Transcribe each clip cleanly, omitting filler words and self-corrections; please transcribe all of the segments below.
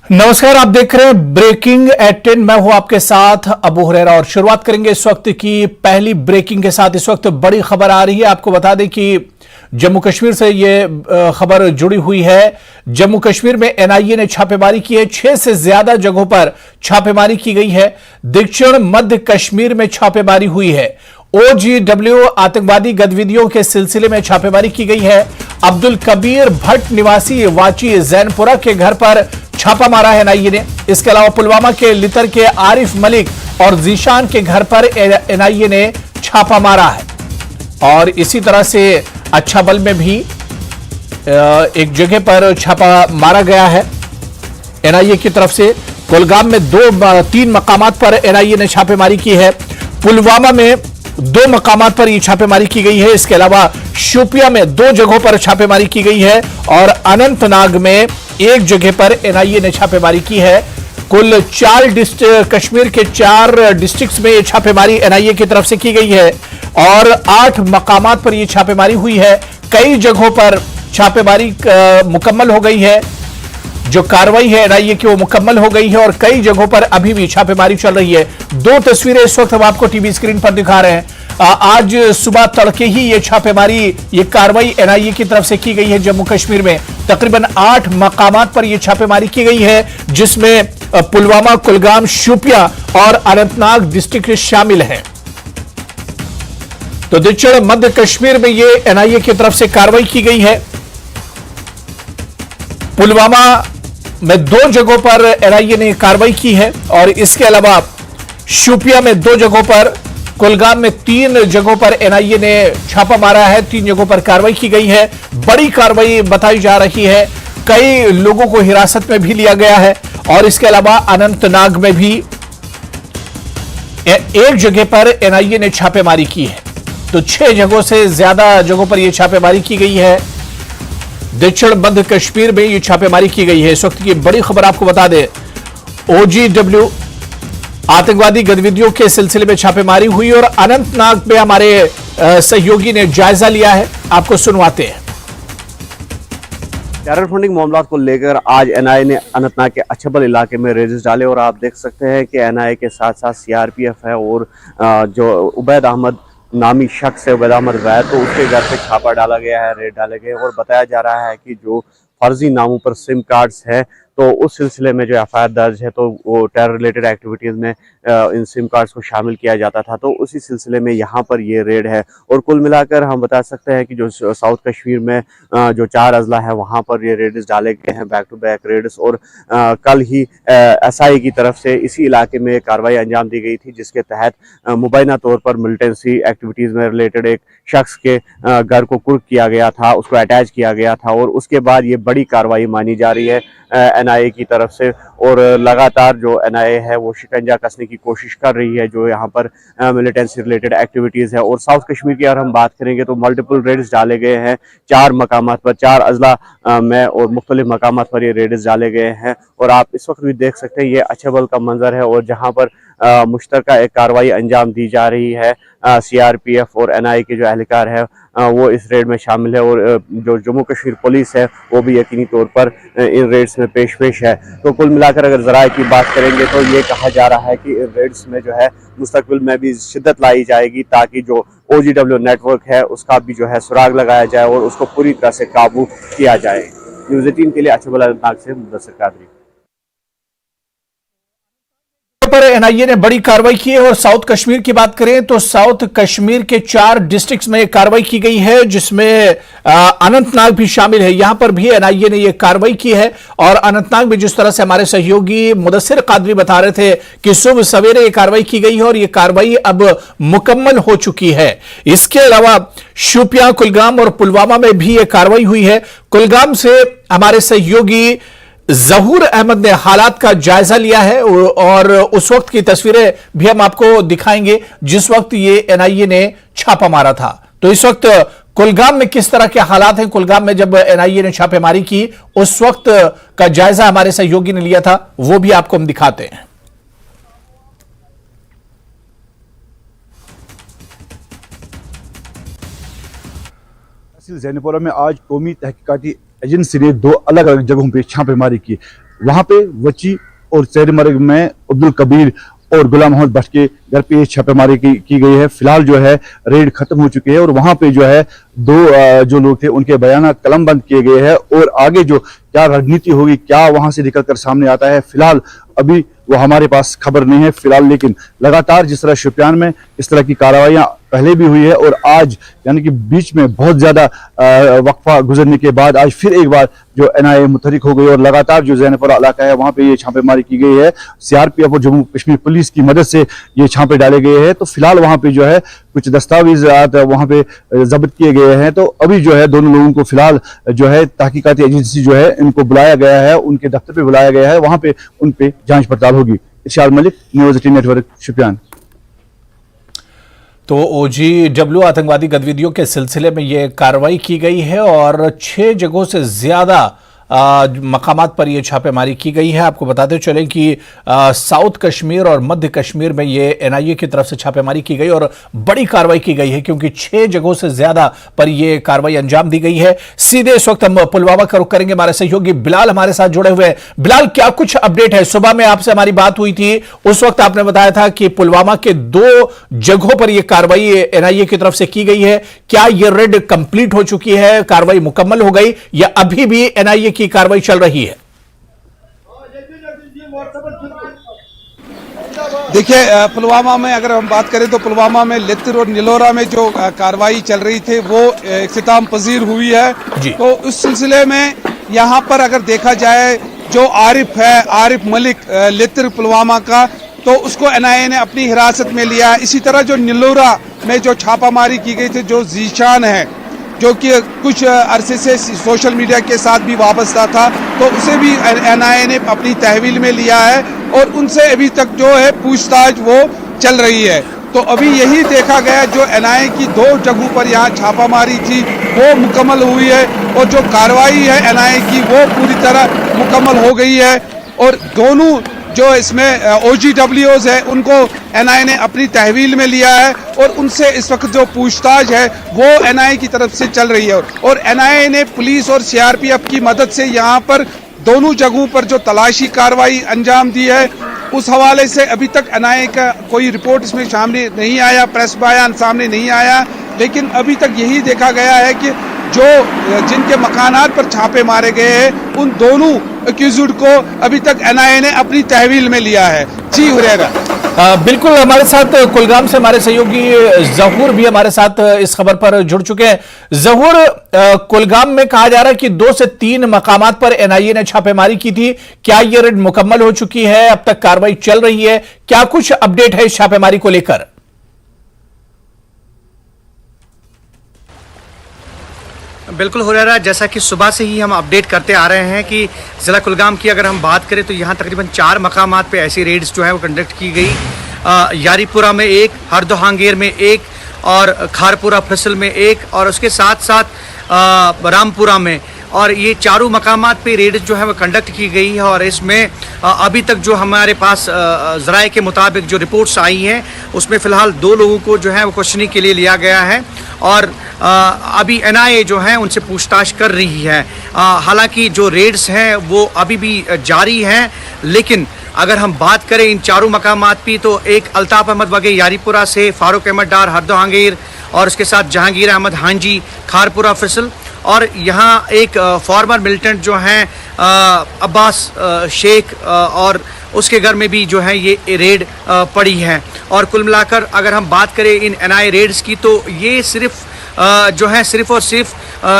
नमस्कार, आप देख रहे हैं ब्रेकिंग एट 10। मैं हूं आपके साथ अबू हुरैरा और शुरुआत करेंगे इस वक्त की पहली ब्रेकिंग के साथ। इस वक्त बड़ी खबर आ रही है, आपको बता दें कि जम्मू कश्मीर से यह खबर जुड़ी हुई है। जम्मू कश्मीर में एनआईए ने छापेमारी की है, 6 से ज्यादा जगहों पर छापेमारी की गई है। दक्षिण मध्य कश्मीर में छापेमारी हुई है। OGW आतंकवादी गतिविधियों के सिलसिले में छापेमारी की गई है। अब्दुल कबीर भट्ट निवासी वाची जैनपुरा के घर पर छापा मारा है एनआईए ने। इसके अलावा पुलवामा के लितर के आरिफ मलिक और जीशान के घर पर एनआईए ने छापा मारा है। और इसी तरह से अच्छा बल में भी एक जगह पर छापा मारा गया है एनआईए की तरफ से। कुलगाम में 3 मकामात पर एनआईए ने छापेमारी की है। पुलवामा में 2 मकामात पर यह छापेमारी की गई है। इसके अलावा शोपिया में 2 जगहों पर छापेमारी की गई है और अनंतनाग में 1 जगह पर एनआईए ने छापेमारी की है। कुल 4 कश्मीर के 4 डिस्ट्रिक्ट्स में यह छापेमारी एनआईए की तरफ से की गई है और 8 मकामात पर यह छापेमारी हुई है। कई जगहों पर छापेमारी मुकम्मल हो गई है। जो कार्रवाई है एनआईए की वो मुकम्मल हो गई है और कई जगहों पर अभी भी छापेमारी चल रही है। 2 तस्वीरें इस वक्त हम आपको टीवी स्क्रीन पर दिखा रहे हैं। आज सुबह तड़के ही ये छापेमारी, ये कार्रवाई एनआईए की तरफ से की गई है। जम्मू कश्मीर में तकरीबन 8 मकामात पर यह छापेमारी की गई है, जिसमें पुलवामा, कुलगाम, शोपिया और अनंतनाग डिस्ट्रिक्ट शामिल हैं। तो दक्षिण मध्य कश्मीर में यह एनआईए की तरफ से कार्रवाई की गई है। पुलवामा में 2 जगहों पर एनआईए ने कार्रवाई की है और इसके अलावा शोपिया में 2 जगहों पर, कुलगाम में 3 जगहों पर एनआईए ने छापा मारा है। 3 जगहों पर कार्रवाई की गई है। बड़ी कार्रवाई बताई जा रही है। कई लोगों को हिरासत में भी लिया गया है और इसके अलावा अनंतनाग में भी 1 जगह पर एनआईए ने छापेमारी की है। तो 6 जगहों से ज्यादा जगहों पर यह छापेमारी की गई है। दक्षिण मध्य कश्मीर में यह छापेमारी की गई है। इस वक्त की बड़ी खबर आपको बता दें, OGW आतंकवादी गतिविधियों के सिलसिले में छापेमारी हुई और अनंतनाग में हमारे सहयोगी ने जायजा लिया है। आपको सुनवाते हैं। टेरर फंडिंग मामला को लेकर आज एनआईए ने अनंतनाग के अच्छबल इलाके में रेड्स डाले और आप देख सकते हैं कि एनआईए के साथ साथ CRPF है और जो उबैद अहमद नामी शख्स है, उबैद अहमद वैद, तो उसके घर पे छापा डाला गया है, रेड डाले गए और बताया जा रहा है कि जो फर्जी नामों पर सिम कार्ड्स है तो उस सिलसिले में जो FIR दर्ज है तो वो टेरर रिलेटेड एक्टिविटीज़ में इन सिम कार्ड्स को शामिल किया जाता था। तो उसी सिलसिले में यहाँ पर ये रेड है और कुल मिलाकर हम बता सकते हैं कि जो साउथ कश्मीर में जो 4 अजला है वहाँ पर ये रेड्स डाले गए हैं, बैक टू बैक रेड्स। और कल ही SI की तरफ से इसी इलाके में कार्रवाई अंजाम दी गई थी, जिसके तहत मुबैना तौर पर मिलिटेंसी एक्टिविटीज़ में रिलेटेड एक शख्स के घर को कुर्क किया गया था, उसको अटैच किया गया था और उसके बाद ये बड़ी कार्रवाई मानी जा रही है एनआईए की तरफ से। और लगातार जो एनआईए है वो शिकंजा कसने की कोशिश कर रही है जो यहाँ पर मिलिटेंसी रिलेटेड एक्टिविटीज़ है। और साउथ कश्मीर की अगर हम बात करेंगे तो मल्टीपल रेड्स डाले गए हैं 4 मकामात पर, 4 अजला में और मुख्तलिफ मकामात पर ये रेड्स डाले गए हैं। और आप इस वक्त भी देख सकते हैं ये अच्छबल का मंजर है और जहाँ पर मुश्तरका एक कार्रवाई अंजाम दी जा रही है। CRPF और एनआईए के जो एहलकार है वो इस रेड में शामिल है और जो जम्मू कश्मीर पुलिस है वो भी यकीनी तौर पर इन रेड्स में पेश है। तो कुल मिलाकर अगर ज़राए की बात करेंगे तो ये कहा जा रहा है कि इन रेड्स में जो है मुस्तकबिल में भी शिद्दत लाई जाएगी ताकि जो OGW नेटवर्क है उसका भी जो है सुराग लगाया जाए और उसको पूरी तरह से काबू किया जाए। न्यूज़ 18 के लिए अच्छबल अनंतनाग से मुदस्सिर कादरी। पर एनआईए ने बड़ी कार्रवाई की है और साउथ कश्मीर की बात करें तो साउथ कश्मीर के 4 डिस्ट्रिक्ट्स में कार्रवाई की गई है, जिसमें अनंतनाग भी शामिल है। यहां पर भी एनआईए ने यह कार्रवाई की है और अनंतनाग में जिस तरह से हमारे सहयोगी मुदस्सिर कादरी बता रहे थे कि सुबह सवेरे यह कार्रवाई की गई है और यह कार्रवाई अब मुकम्मल हो चुकी है। इसके अलावा शोपियां, कुलगाम और पुलवामा में भी यह कार्रवाई हुई है। कुलगाम से हमारे सहयोगी जहूर अहमद ने हालात का जायजा लिया है और उस वक्त की तस्वीरें भी हम आपको दिखाएंगे जिस वक्त ये एनआईए ने छापा मारा था। तो इस वक्त कुलगाम में किस तरह के हालात हैं, कुलगाम में जब एनआईए ने छापेमारी की उस वक्त का जायजा हमारे सहयोगी ने लिया था, वो भी आपको हम दिखाते हैं। जैनपुरा में आज कौमी तहकीकाती एजेंसी ने 2 अलग अलग जगहों पर छापेमारी की। वहां पे वची और शेरमर्ग में अब्दुल कबीर और गुलाम मोहम्मद भट्ट के घर पे छापेमारी की गई है। फिलहाल जो है रेड खत्म हो चुकी है और वहां पे जो है दो जो लोग थे उनके बयान कलमबंद किए गए हैं और आगे जो क्या रणनीति होगी, क्या वहां से निकलकर सामने आता है, फिलहाल अभी वो हमारे पास खबर नहीं है फिलहाल। लेकिन लगातार जिस तरह शोपियान में इस तरह की कार्रवाइयां पहले भी हुई है और आज यानी कि बीच में बहुत ज्यादा वक्फा गुजरने के बाद आज फिर एक बार जो एनआईए मुतहरिक हो गई और लगातार जो जैनपुरा इलाका है वहां पे ये छापेमारी की गई है। सीआरपीएफ और जम्मू कश्मीर पुलिस की मदद से ये छापे डाले गए हैं। तो फिलहाल वहां पे जो है कुछ दस्तावेजात वहां पे जब्त किए गए हैं। तो अभी जो है दोनों लोगों को फिलहाल जो है तहकीकाती एजेंसी जो है इनको बुलाया गया है, उनके दफ्तर पे बुलाया गया है, वहां पे उन पे जांच पड़ताल होगी। इरशाद मलिक, न्यूज़ 18 नेटवर्क, शोपियान। तो OGW आतंकवादी गतिविधियों के सिलसिले में यह कार्रवाई की गई है और 6 जगहों से ज्यादा मकामात पर यह छापेमारी की गई है। आपको बताते चलें कि साउथ कश्मीर और मध्य कश्मीर में यह एनआईए की तरफ से छापेमारी की गई और बड़ी कार्रवाई की गई है क्योंकि 6 जगहों से ज्यादा पर यह कार्रवाई अंजाम दी गई है। सीधे इस वक्त हम पुलवामा का रुख करेंगे, हमारे सहयोगी बिलाल हमारे साथ जुड़े हुए हैं। बिलाल, क्या कुछ अपडेट है? सुबह में आपसे हमारी बात हुई थी, उस वक्त आपने बताया था कि पुलवामा के 2 जगहों पर यह कार्रवाई एनआईए की तरफ से की गई है। क्या यह रेड कंप्लीट हो चुकी है, कार्रवाई मुकम्मल हो गई या अभी भी एनआईए की कार्रवाई चल रही है? देखिए, पुलवामा में अगर हम बात करें तो पुलवामा में लित्र और निलोरा में जो कार्रवाई चल रही थी वो इख्तिताम पजीर हुई है। तो उस सिलसिले में यहाँ पर अगर देखा जाए जो आरिफ है, आरिफ मलिक लित्र पुलवामा का, तो उसको एनआईए ने अपनी हिरासत में लिया। इसी तरह जो निलोरा में जो छापामारी की गई थी, जो जीशान है जो कि कुछ अरसे से सोशल मीडिया के साथ भी वाबस्ता था, तो उसे भी एनआईए ने अपनी तहवील में लिया है और उनसे अभी तक जो है पूछताछ वो चल रही है। तो अभी यही देखा गया जो एनआईए की 2 जगहों पर यहाँ छापामारी थी वो मुकम्मल हुई है और जो कार्रवाई है एनआईए की वो पूरी तरह मुकम्मल हो गई है और दोनों जो इसमें OGWs है उनको एनआईए ने अपनी तहवील में लिया है और उनसे इस वक्त जो पूछताछ है वो एनआईए की तरफ से चल रही है और एनआईए ने पुलिस और सीआरपीएफ की मदद से यहाँ पर दोनों जगहों पर जो तलाशी कार्रवाई अंजाम दी है। उस हवाले से अभी तक एनआईए का कोई रिपोर्ट इसमें सामने नहीं आया, प्रेस बयान सामने नहीं आया, लेकिन अभी तक यही देखा गया है कि जो जिनके मकानात पर छापे मारे गए हैं उन दोनों एक्यूज्ड को अभी तक एनआईए ने अपनी तहवील में लिया है। जी हुरैरा। बिल्कुल, हमारे साथ कुलगाम से हमारे सहयोगी जहूर भी हमारे साथ इस खबर पर जुड़ चुके हैं। जहूर, कुलगाम में कहा जा रहा है कि 2 से 3 मकामात पर एनआईए ने छापेमारी की थी। क्या यह रेड मुकम्मल हो चुकी है? अब तक कार्रवाई चल रही है? क्या कुछ अपडेट है इस छापेमारी को लेकर? बिल्कुल हुरैरा, जैसा कि सुबह से ही हम अपडेट करते आ रहे हैं कि ज़िला कुलगाम की अगर हम बात करें तो यहाँ तकरीबन 4 मकामात पे ऐसी रेड्स जो है वो कंडक्ट की गई। यारीपुरा में 1, हरदोहांगेर में 1 और खारपुरा फसल में 1 और उसके साथ साथ रामपुरा में, और ये चारों मकामात पे रेड जो है वो कंडक्ट की गई है। और इसमें अभी तक जो हमारे पास ज़राए के मुताबिक जो रिपोर्ट्स आई हैं उसमें फ़िलहाल 2 लोगों को जो है वो क्वेश्चनिंग के लिए लिया गया है और अभी एनआईए जो है उनसे पूछताछ कर रही है। हालांकि जो रेड्स हैं वो अभी भी जारी हैं, लेकिन अगर हम बात करें इन चारों मकामात की तो एक अल्ताफ़ अहमद वगे यारीपुरा से, फारूक अहमद डार हरदोहांगीर और उसके साथ जहांगीर अहमद हांजी खारपुरा फिसल, और यहाँ एक फॉर्मर मिलिटेंट जो हैं अब्बास शेख और उसके घर में भी जो है ये रेड पड़ी है। और कुल मिलाकर अगर हम बात करें इन एनआईए रेड्स की तो ये सिर्फ जो है सिर्फ और सिर्फ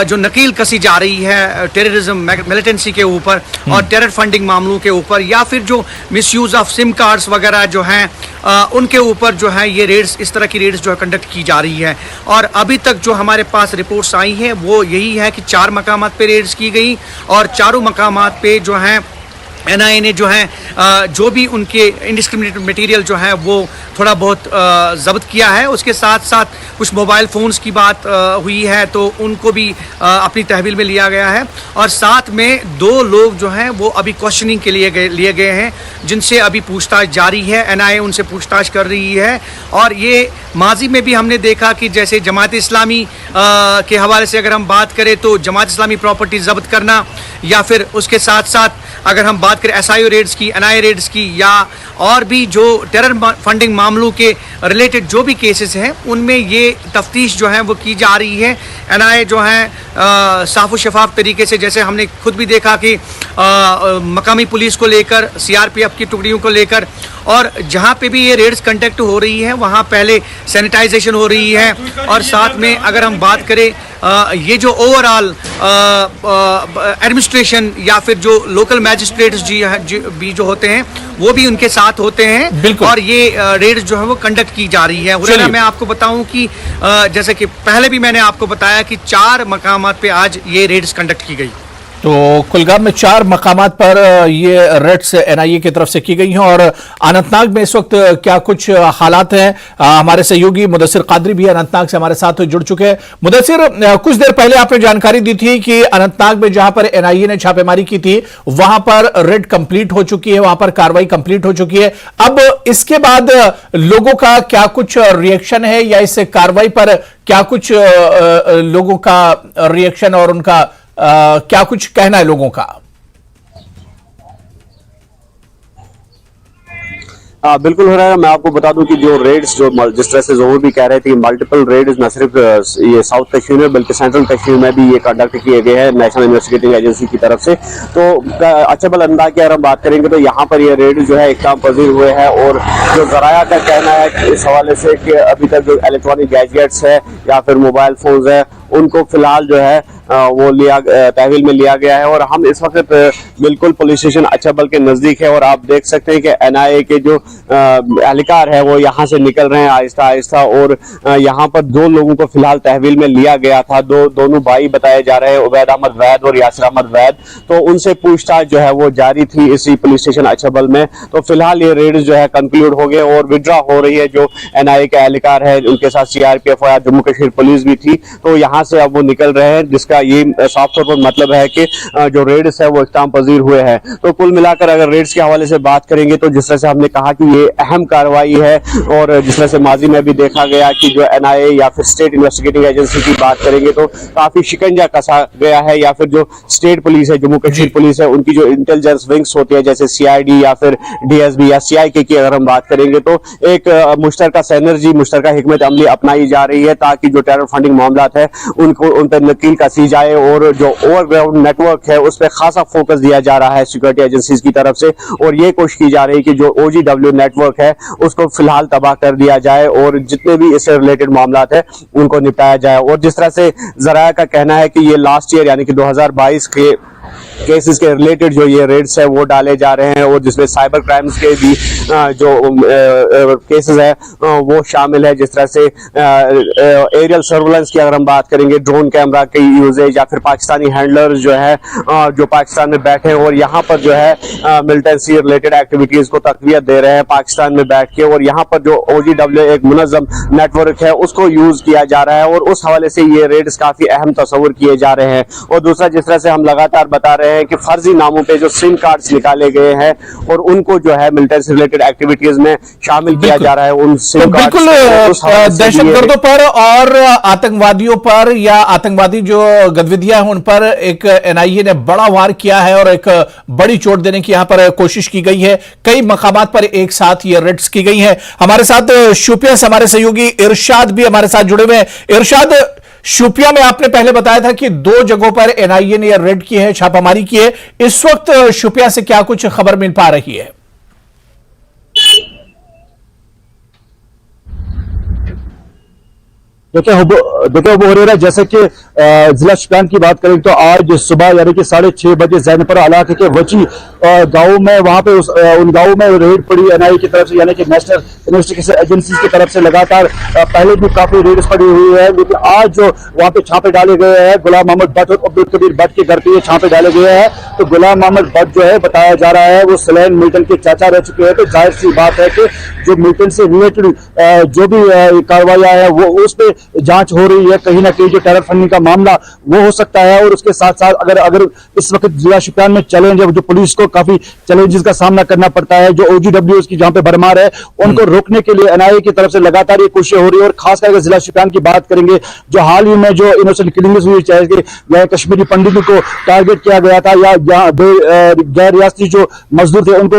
जो नकील कसी जा रही है टेररिज्म मिलिटेंसी के ऊपर और टेरर फंडिंग मामलों के ऊपर, या फिर जो मिसयूज़ ऑफ सिम कार्ड्स वगैरह जो हैं उनके ऊपर जो है ये रेड्स, इस तरह की रेड्स जो है कंडक्ट की जा रही है। और अभी तक जो हमारे पास रिपोर्ट्स आई हैं वो यही है कि 4 मकामात पे रेड्स की गई और चारों मकामात पे जो हैं एनआईए ने जो है जो भी उनके इंडिस्क्रिमिनेटेड मटेरियल जो है वो थोड़ा बहुत जब्त किया है। उसके साथ साथ कुछ मोबाइल फ़ोन्स की बात हुई है तो उनको भी अपनी तहवील में लिया गया है। और साथ में 2 लोग जो हैं वो अभी क्वेश्चनिंग के लिए गए हैं जिनसे अभी पूछताछ जारी है। एनआईए उनसे पूछताछ कर रही है। और ये माजी में भी हमने देखा कि जैसे जमात इस्लामी के हवाले से अगर हम बात करें तो जमात इस्लामी प्रॉपर्टी जब्त करना, या फिर उसके साथ साथ अगर हम बात बात करें SIO रेड्स की, NIA रेड्स की, या और भी जो टेरर फंडिंग मामलों के रिलेटेड जो भी केसेस हैं उनमें ये तफ्तीश जो है वो की जा रही है। NIA जो है साफ शफाफ तरीके से, जैसे हमने खुद भी देखा कि मकामी पुलिस को लेकर, CRPF की टुकड़ियों को लेकर, और जहाँ पे भी ये रेड्स कंडक्ट हो रही है वहाँ पहले सैनिटाइजेशन हो रही है। और साथ में अगर हम बात करें ये जो ओवरऑल एडमिनिस्ट्रेशन या फिर जो लोकल मैजिस्ट्रेट्स भी जो होते हैं वो भी उनके साथ होते हैं, और ये रेड्स जो है वो कंडक्ट की जा रही है। हुरैरा, मैं आपको बताऊं कि जैसे कि पहले भी मैंने आपको बताया कि 4 मकामात पे आज ये रेड्स कंडक्ट की गई। तो कुलगाम में 4 मकामात पर ये रेड्स NIA की तरफ से की गई हैं। और अनंतनाग में इस वक्त क्या कुछ हालात हैं, हमारे सहयोगी मुदस्सिर कादरी भी अनंतनाग से हमारे साथ जुड़ चुके हैं। मुदस्सिर, कुछ देर पहले आपने जानकारी दी थी कि अनंतनाग में जहां पर NIA ने छापेमारी की थी वहां पर रेड कंप्लीट हो चुकी है, वहां पर कार्रवाई कंप्लीट हो चुकी है। अब इसके बाद लोगों का क्या कुछ रिएक्शन है, या इस कार्रवाई पर क्या कुछ लोगों का रिएक्शन और उनका क्या कुछ कहना है लोगों का? बिल्कुल हो रहा है। मैं आपको बता दूं कि जो रेड्स, जो जिस तरह से जोहर भी कह रहे थे, मल्टीपल रेड्स न सिर्फ ये साउथ कश्मीर में बल्कि सेंट्रल कश्मीर में भी ये कंडक्ट किए गए हैं नेशनल इन्वेस्टिगेटिंग एजेंसी की तरफ से। तो अचबल अंदाज की अगर हम बात करेंगे तो यहाँ पर ये रेड जो है इक़्ताम पज़ीर हुए हैं। और जो ज़राया का कहना है कि इस हवाले से कि अभी तक जो इलेक्ट्रॉनिक गैजेट्स है या फिर मोबाइल फोन्स है उनको फिलहाल जो है वो तहवील में लिया गया है। और हम इस वक्त बिल्कुल पुलिस स्टेशन अचबल के नजदीक है और आप देख सकते हैं कि NIA के जो एहलकार है वो यहाँ से निकल रहे हैं आहिस्ता आहिस्ता। और यहाँ पर 2 लोगों को फिलहाल तहवील में लिया गया था। दोनों भाई बताए जा रहे हैं, उबैद अहमद वैद और यासिर अहमद वैद। तो उनसे पूछताछ जो है वो जारी थी इसी पुलिस स्टेशन अचबल में। तो फिलहाल ये रेड जो है कंक्लूड हो गए और विड्रॉ हो रही है। जो NIA के एहलकार है उनके साथ CRPF और जम्मू कश्मीर पुलिस भी थी, तो यहाँ से अब वो निकल रहे हैं, जिसका ये साफ तौर पर मतलब है कि जो रेड्स है वो इक़्ताम पज़ीर हुए हैं। तो कुल मिलाकर अगर रेड्स के हवाले से बात करेंगे तो जिस तरह से हमने कहा कि ये अहम कार्रवाई है, और जिस तरह से माजी में भी देखा गया कि जो NIA या फिर स्टेट इन्वेस्टिगेटिंग एजेंसी की बात करेंगे तो काफी शिकंजा कसा गया है, या फिर जो स्टेट पुलिस है, जम्मू कश्मीर पुलिस है, उनकी जो इंटेलिजेंस विंग्स होती है जैसे CID या फिर DSB या CIK की अगर हम बात करेंगे तो एक मुश्तरका सिनर्जी, मुश्तरका हिकमत अमली अपनाई जा रही है ताकि जो टेरर फंडिंग मामलात है उनको उन पर नकील कसी जाए। और जो ओवरग्राउंड नेटवर्क है उस पर खासा फोकस दिया जा रहा है सिक्योरिटी एजेंसीज की तरफ से, और ये कोशिश की जा रही है कि जो OGW नेटवर्क है उसको फिलहाल तबाह कर दिया जाए और जितने भी इससे रिलेटेड मामलात है उनको निपटाया जाए। और जिस तरह से ज़राया का कहना है कि ये लास्ट ईयर यानी कि 2022 के केसेस के रिलेटेड जो ये रेड्स है वो डाले जा रहे हैं, और जिसमें साइबर क्राइम्स के भी जो केसेस है वो शामिल है। जिस तरह से एरियल सर्वेलेंस की अगर हम बात करेंगे, ड्रोन कैमरा की यूजेज, या फिर पाकिस्तानी हैंडलर्स जो है जो पाकिस्तान में बैठे हैं और यहाँ पर जो है मिलिटेंसी रिलेटेड एक्टिविटीज को तक़वियत दे रहे हैं पाकिस्तान में बैठ के, और यहाँ पर जो OGW एक मुनज़्ज़म नेटवर्क है उसको यूज किया जा रहा है, और उस हवाले से ये रेड्स काफी अहम तस्वुर किए जा रहे हैं। और दूसरा, जिस तरह से हम लगातार बता रहे हैं कि फर्जी नामों पे जो सिम कार्ड्स निकाले गए हैं और उनको जो है मिलिटेंसी रिलेटेड एक्टिविटीज में शामिल किया जा रहा है, उन सिम कार्ड्स बिल्कुल दहशतगर्दों पर और आतंकवादियों पर या आतंकवादी जो गतिविधियां हैं उन पर एक NIA ने बड़ा वार किया है और एक बड़ी चोट देने की यहां पर कोशिश की गई है। कई मकामात पर एक साथ ये रेड्स की गई हैं। हमारे साथ शोपियां से हमारे सहयोगी इरशाद भी हमारे साथ जुड़े हुए हैं। इरशाद, शोपियां में आपने पहले बताया था कि 2 जगहों पर NIA ने रेड की है, छापामारी की है। इस वक्त शोपियां से क्या कुछ खबर मिल पा रही है? देखिए अबू हुरैरा, जैसे कि जिला शुपियान की बात करें तो आज सुबह यानी कि 6:30 बजे जैनपुरा इलाके के वची गांव में वहां पे उन गांव में रेड पड़ी NIA की तरफ से, यानी कि नेशनल इन्वेस्टिगेशन एजेंसी की तरफ से। लगातार पहले भी काफी रेड्स पड़ी हुई है, लेकिन आज जो वहां पे छापे डाले गए हैं गुलाम मोहम्मद भट्ट और अब्दुल कबीर भट्ट के घर पे ये छापे डाले गए हैं। तो गुलाम मोहम्मद भट्ट जो है बताया जा रहा है वो सलैन मिल्टन के चाचा रह चुके हैं। तो जाहिर सी बात है कि जो मिलिटेंट से रिलेटेड जो भी कार्रवाइयां है वो उस पर जांच हो रही है। कहीं ना कहीं जो टेरर फंडिंग का मामला वो हो सकता है। और उसके साथ साथ अगर इस वक्त जिला शोपियान में चैलेंज है, जो पुलिस को काफी चैलेंजेस का सामना करना पड़ता है, जो OGWs की जहां पे भरमार है उनको रोकने के लिए NIA की तरफ से लगातार ये कोशिश हो रही है। और खासकर अगर जिला शोपियान की बात करेंगे, जो हाल ही में जो इनोसेंट किलिंग्स हुई, चाहे कि कश्मीरी पंडितों को टारगेट किया गया था या गैर रियासती जो मजदूर थे उनको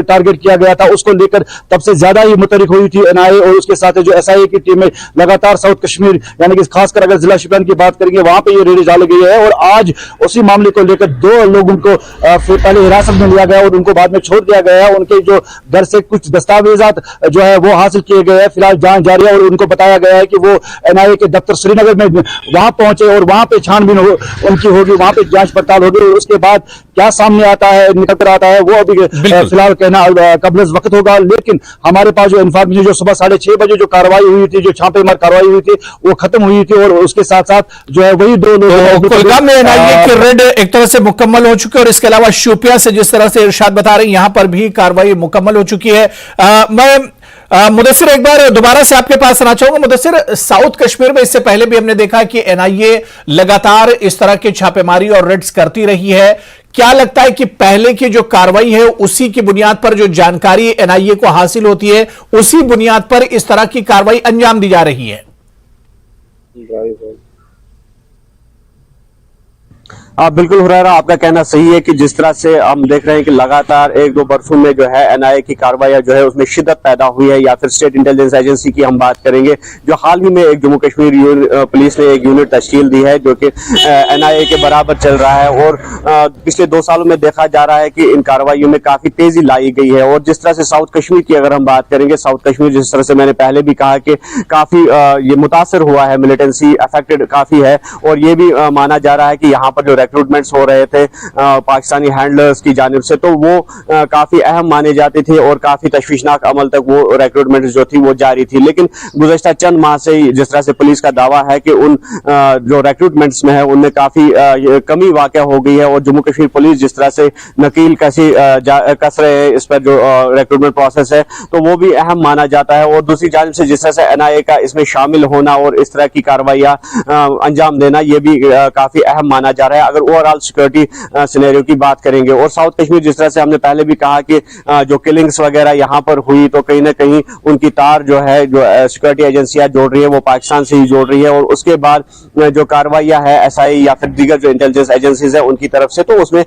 टारगेट किया गया था, उसको लेकर तब से ज्यादा ही मुतहरिक हुई थी NIA। और उसके साथ जो SIA की टीमें लगातार साउथ कश्मीर यानी कि खासकर अगर जिला शोपियान की बात करेंगे वहां पे ये रेड डाली गई है। और आज उसी मामले को लेकर 2 लोगों को पहले हिरासत में लिया गया और उनको बाद में छोड़ दिया गया है। उनके जो घर से कुछ दस्तावेजात जो है वो हासिल किए गए हैं। फिलहाल जांच जारी है और उनको बताया गया है कि वो NIA के दफ्तर श्रीनगर में वहां पहुंचे और वहां पे छानबीन उनकी होगी, वहां पे जांच पड़ताल होगी। और उसके बाद क्या सामने आता है, निकल कर आता है, वो अभी फिलहाल कहना कबल वक्त होगा। लेकिन हमारे पास जो इन्फॉर्मेशन जो सुबह 6:30 बजे जो कार्रवाई हुई थी, जो छापेमार कार्रवाई हुई थी, वो खत्म हुई थी। और उसके साथ साथ जो है वही 2 लोग कुलगाम में NIA की रेड एक तरह से मुकम्मल हो चुकी है। और इसके अलावा शोपियां से जिस तरह से इरशाद बता रहे हैं, यहां पर भी कार्रवाई मुकम्मल हो चुकी है। मैं मुदस्सिर एक बार दोबारा से आपके पास आना चाहूंगा। मुदस्सिर, साउथ कश्मीर में इससे पहले भी हमने देखा कि NIA लगातार इस तरह की छापेमारी और रेड्स करती रही है। क्या लगता है कि पहले की जो कार्रवाई है उसी की बुनियाद पर जो जानकारी NIA को हासिल होती है, उसी बुनियाद पर इस तरह की कार्रवाई अंजाम दी जा रही है? बिल्कुल हुरैरा, आपका कहना सही है कि जिस तरह से हम देख रहे हैं कि लगातार 1-2 बरसों में जो है NIA की कार्रवाई जो है उसमें शिद्दत पैदा हुई है। या फिर स्टेट इंटेलिजेंस एजेंसी की हम बात करेंगे, जो हाल ही में एक जम्मू कश्मीर पुलिस ने एक यूनिट तश्कील दी है जो कि NIA के बराबर चल रहा है। और पिछले 2 सालों में देखा जा रहा है कि इन कार्रवाइयों में काफी तेजी लाई गई है। और जिस तरह से साउथ कश्मीर की अगर हम बात करेंगे, साउथ कश्मीर जिस तरह से मैंने पहले भी कहा कि काफी ये मुतासर हुआ है, मिलिटेंसी अफेक्टेड काफी है। और ये भी माना जा रहा है कि यहाँ पर जो रिक्रूटमेंट्स हो रहे थे पाकिस्तानी हैंडलर्स की जानिब से, तो वो काफी अहम माने जाते थे और काफी तशवीशनाक अमल तक वो रिक्रूटमेंट जो थी वो जारी थी। लेकिन गुज़श्ता चंद माह से ही जिस तरह से पुलिस का दावा है कि उन जो रिक्रूटमेंट्स में है उनमें काफी कमी वाक़या हो गई है। और जम्मू कश्मीर पुलिस जिस तरह से नकील कस रहे हैं इस पर जो रिक्रूटमेंट प्रोसेस है, तो वो भी अहम माना जाता है। और दूसरी जानिब से जिस तरह से NIA का इसमें शामिल होना और इस तरह की कार्रवाइयां अंजाम देना, ये भी काफी अहम माना जा रहा है अगर ओवरऑल सिक्योरिटी सिनेरियो की बात करेंगे। और साउथ कश्मीर जिस तरह से हमने पहले भी कहा कि जो किलिंग्स वगैरह यहाँ पर हुई, तो कहीं ना कहीं उनकी तार जो है जो सिक्योरिटी एजेंसियां जोड़ रही है वो पाकिस्तान से ही जोड़ रही है। और उसके बाद जो कार्रवाइयां है SIA या फिर दीगर जो इंटेलिजेंस एजेंसीज है उनकी तरफ से, तो उसमें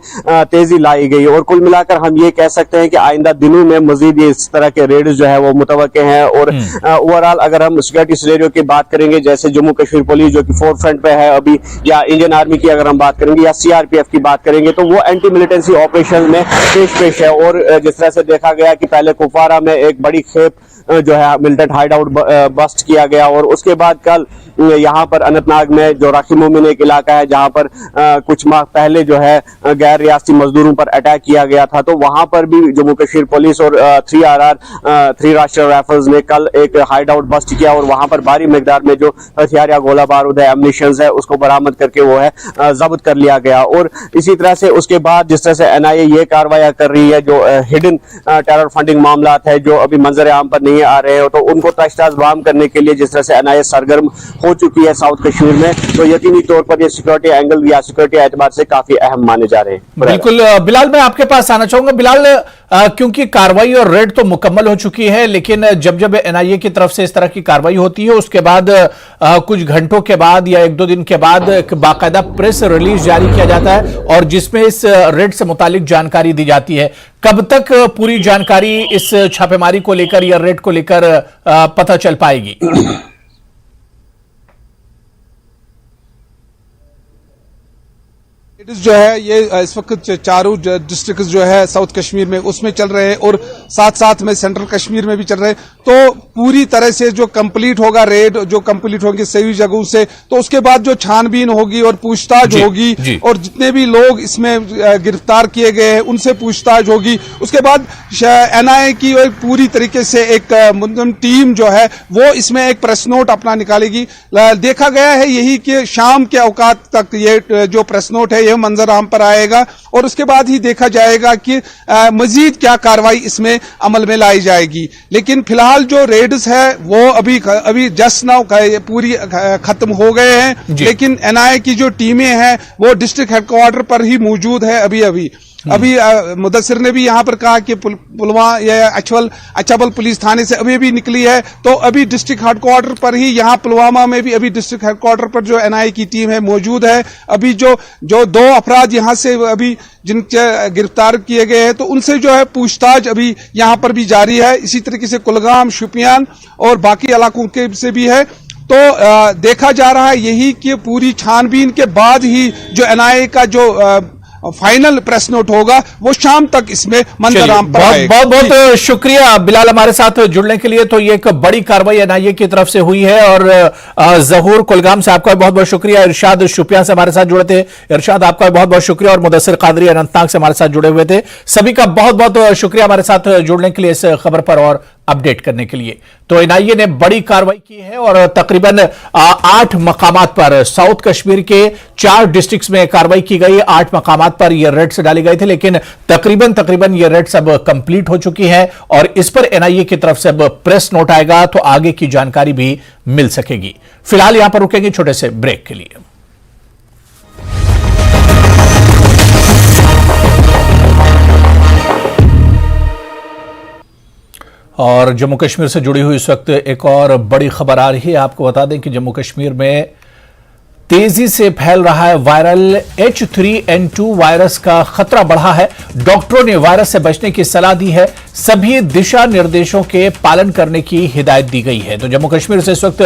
तेजी लाई गई। और कुल मिलाकर हम ये कह सकते हैं कि आइंदा दिनों में मजीद इस तरह के रेड जो है वो मुतवक्के हैं। और ओवरऑल अगर हम सिक्योरिटी सिनेरियो की बात करेंगे, जैसे जम्मू कश्मीर पुलिस जो कि फोर फ्रंट पे है अभी, या इंडियन आर्मी की अगर हम बात करेंगे, या CRPF की बात करेंगे, तो वो एंटी मिलिटेंसी ऑपरेशन में पेश है। और जिस तरह से देखा गया कि पहले कुपवारा में एक बड़ी खेप जो है मिलिटेंट हाइड आउट बस्ट किया गया। और उसके बाद कल यहाँ पर अनंतनाग में जो राखी मोमिन एक इलाका है जहाँ पर कुछ माह पहले जो है गैर रियासती मजदूरों पर अटैक किया गया था, तो वहां पर भी जम्मू कश्मीर पुलिस और 3 राष्ट्रीय राइफल्स ने कल एक हाइड आउट बस्ट किया। और वहां पर भारी मिकदार में जो हथियार या गोला बारूद है, एम्युनिशंस है, उसको बरामद करके वो है जब्त कर लिया गया। और इसी तरह से उसके बाद जिस तरह से NIA ये कार्रवाई कर रही है, जो हिडन टेरर फंडिंग मामला है जो अभी मंजर आम पर नहीं आ रहे हो, तो उनको तश्ताज़बाम करने के लिए जिस तरह से NIA सरगर्म हो चुकी है साउथ कश्मीर में, तो यकीनी तौर पर ये सिक्योरिटी एंगल या सिक्योरिटी एतबार से काफी अहम माने जा रहे हैं। बिल्कुल बिलाल, मैं आपके पास आना चाहूंगा। बिलाल, क्योंकि कार्रवाई और रेड तो मुकम्मल हो चुकी है, लेकिन जब NIA की तरफ से इस तरह की कार्रवाई होती है उसके बाद कुछ घंटों के बाद या 1-2 दिन के बाद एक बाकायदा प्रेस रिलीज जारी किया जाता है और जिसमें इस रेड से मुतालिक जानकारी दी जाती है। कब तक पूरी जानकारी इस छापेमारी को लेकर या रेड को लेकर पता चल पाएगी? जो है ये इस वक्त चारों डिस्ट्रिक्ट जो है साउथ कश्मीर में उसमें चल रहे हैं और साथ साथ में सेंट्रल कश्मीर में भी चल रहे हैं। तो पूरी तरह से जो कंप्लीट होगा रेड, जो कंप्लीट होंगे सही जगहों से, तो उसके बाद जो छानबीन होगी और पूछताछ होगी और जितने भी लोग इसमें गिरफ्तार किए गए हैं उनसे पूछताछ होगी। उसके बाद NIA की पूरी तरीके से एक टीम जो है वो इसमें एक प्रेस नोट अपना निकालेगी। देखा गया है यही कि शाम के औकात तक ये जो प्रेस नोट है ये मंजर आम पर आएगा और उसके बाद ही देखा जाएगा कि मजीद क्या कार्रवाई इसमें अमल में लाई जाएगी। लेकिन फिलहाल जो रेड्स है वो अभी जस्ट नाउ पूरी खत्म हो गए हैं, लेकिन एनआईए की जो टीमें हैं वो डिस्ट्रिक्ट हेडक्वार्टर पर ही मौजूद है। अभी मुदस्सिर ने भी यहां पर कहा कि पुलवामा या अछबल पुलिस थाने से अभी निकली है, तो अभी डिस्ट्रिक्ट हेडक्वार्टर पर ही, यहां पुलवामा में भी अभी डिस्ट्रिक्ट हेडक्वार्टर पर जो एनआईए की टीम है मौजूद है। अभी जो 2 अफराद यहां से अभी जिनके गिरफ्तार किए गए हैं, तो उनसे जो है पूछताछ अभी यहां पर भी जारी है। इसी तरीके से कुलगाम, शुपियान और बाकी इलाकों के से भी है। तो देखा जा रहा है यही कि पूरी छानबीन के बाद ही जो एनआईए का जो फाइनल प्रेस नोट होगा वो शाम तक इसमें मंजराम पर आएगा। बहुत शुक्रिया बिलाल हमारे साथ जुड़ने के लिए। तो ये एक बड़ी कार्रवाई एनआईए की तरफ से हुई है और जहूर कुलगाम से आपका बहुत बहुत शुक्रिया। इरशाद शुपियां से हमारे साथ जुड़े थे, इरशाद आपका बहुत बहुत शुक्रिया। और मुदस्सिर कादरी अनंतनाग से हमारे साथ जुड़े हुए थे, सभी का बहुत बहुत शुक्रिया हमारे साथ जुड़ने के लिए, इस खबर पर और अपडेट करने के लिए। तो एनआईए ने बड़ी कार्रवाई की है और तकरीबन 8 मकामात पर साउथ कश्मीर के 4 डिस्ट्रिक्ट्स में कार्रवाई की गई। 8 मकामात पर यह रेड्स डाले गए थे, लेकिन तकरीबन ये रेड्स अब कंप्लीट हो चुकी है और इस पर एनआईए की तरफ से अब प्रेस नोट आएगा तो आगे की जानकारी भी मिल सकेगी। फिलहाल यहां पर रुकेंगे छोटे से ब्रेक के लिए। और जम्मू कश्मीर से जुड़ी हुई इस वक्त एक और बड़ी खबर आ रही है। आपको बता दें कि जम्मू कश्मीर में तेजी से फैल रहा है वायरल H3N2 वायरस का खतरा बढ़ा है। डॉक्टरों ने वायरस से बचने की सलाह दी है, सभी दिशा निर्देशों के पालन करने की हिदायत दी गई है। तो जम्मू कश्मीर से इस वक्त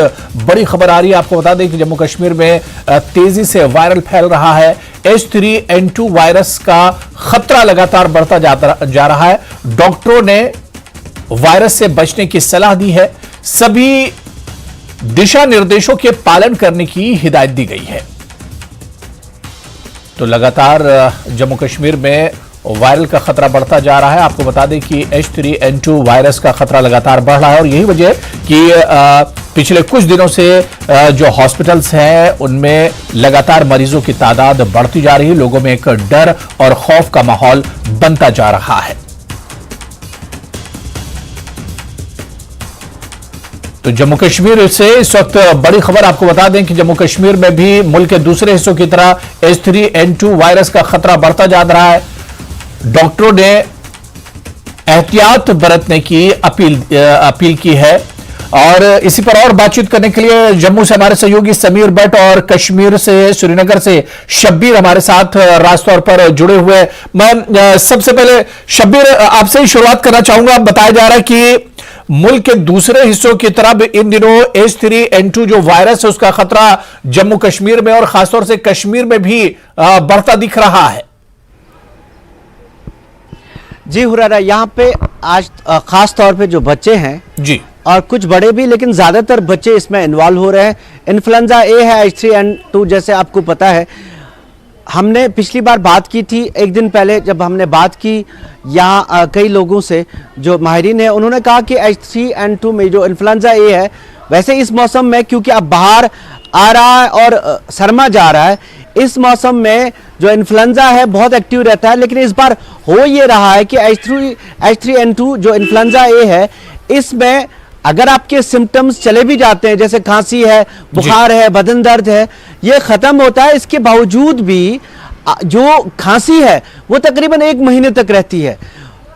बड़ी खबर आ रही है। आपको बता दें कि जम्मू कश्मीर में तेजी से वायरल फैल रहा है H3N2 वायरस का खतरा लगातार बढ़ता जा रहा है। डॉक्टरों ने वायरस से बचने की सलाह दी है, सभी दिशा निर्देशों के पालन करने की हिदायत दी गई है। तो लगातार जम्मू कश्मीर में वायरल का खतरा बढ़ता जा रहा है। आपको बता दें कि H3N2 वायरस का खतरा लगातार बढ़ रहा है और यही वजह है कि पिछले कुछ दिनों से जो हॉस्पिटल्स हैं उनमें लगातार मरीजों की तादाद बढ़ती जा रही है। लोगों में एक डर और खौफ का माहौल बनता जा रहा है। तो जम्मू कश्मीर से इस वक्त बड़ी खबर आपको बता दें कि जम्मू कश्मीर में भी मुल्क के दूसरे हिस्सों की तरह H3N2 वायरस का खतरा बढ़ता जा रहा है। डॉक्टरों ने एहतियात बरतने की अपील की है। और इसी पर और बातचीत करने के लिए जम्मू से हमारे सहयोगी समीर भट्ट और कश्मीर से, श्रीनगर से शब्बीर हमारे साथ राजतौर पर जुड़े हुए। मैं सबसे पहले शब्बीर आपसे ही शुरुआत करना चाहूंगा। बताया जा रहा है कि मुल्क के दूसरे हिस्सों की तरफ इन दिनों H3N2 जो वायरस है उसका खतरा जम्मू कश्मीर में और खासतौर से कश्मीर में भी बढ़ता दिख रहा है। जी हुरैरा, यहाँ पे आज खास तौर पे जो बच्चे हैं जी और कुछ बड़े भी, लेकिन ज्यादातर बच्चे इसमें इन्वॉल्व हो रहे हैं। इन्फ्लुएंजा ए है H3N2, जैसे आपको पता है। हमने पिछली बार बात की थी, एक दिन पहले जब हमने बात की यहाँ कई लोगों से जो माहिरीन है, उन्होंने कहा कि H3N2 में जो इन्फ्लुएंजा ए है, वैसे इस मौसम में क्योंकि अब बाहर आ रहा है और सरमा जा रहा है, इस मौसम में जो इन्फ्लुएंजा है बहुत एक्टिव रहता है। लेकिन इस बार हो ये रहा है कि H3N2 जो इन्फ्लुएंजा ए है, इसमें अगर आपके सिम्टम्स चले भी जाते हैं, जैसे खांसी है, बुखार है, बदन दर्द है, ये खत्म होता है। इसके बावजूद भी जो खांसी है वो तकरीबन 1 महीने तक रहती है।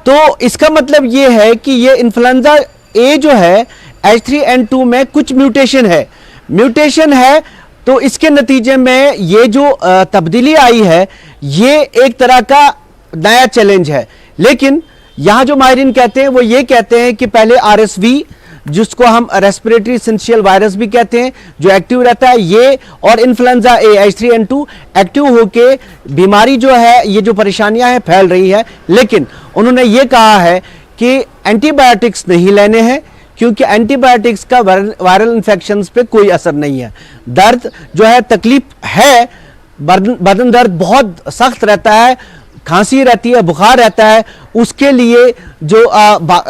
तो इसका मतलब ये है कि ये इन्फ्लुएंजा ए जो है H3N2 में कुछ म्यूटेशन है। तो इसके नतीजे में ये जो तब्दीली आई है, ये एक तरह का नया चैलेंज है। लेकिन यहां जो माहिरीन कहते हैं वो ये कहते हैं कि पहले RSV, जिसको हम रेस्पिरेटरी सिंशियल वायरस भी कहते हैं, जो एक्टिव रहता है, ये और इन्फ्लुएंजा ए H3N2 एक्टिव होके बीमारी जो है, ये जो परेशानियां हैं फैल रही है। लेकिन उन्होंने ये कहा है कि एंटीबायोटिक्स नहीं लेने हैं, क्योंकि एंटीबायोटिक्स का वायरल इन्फेक्शंस पे कोई असर नहीं है। दर्द जो है, तकलीफ है, बदन दर्द बहुत सख्त रहता है, खांसी रहती है, बुखार रहता है, उसके लिए जो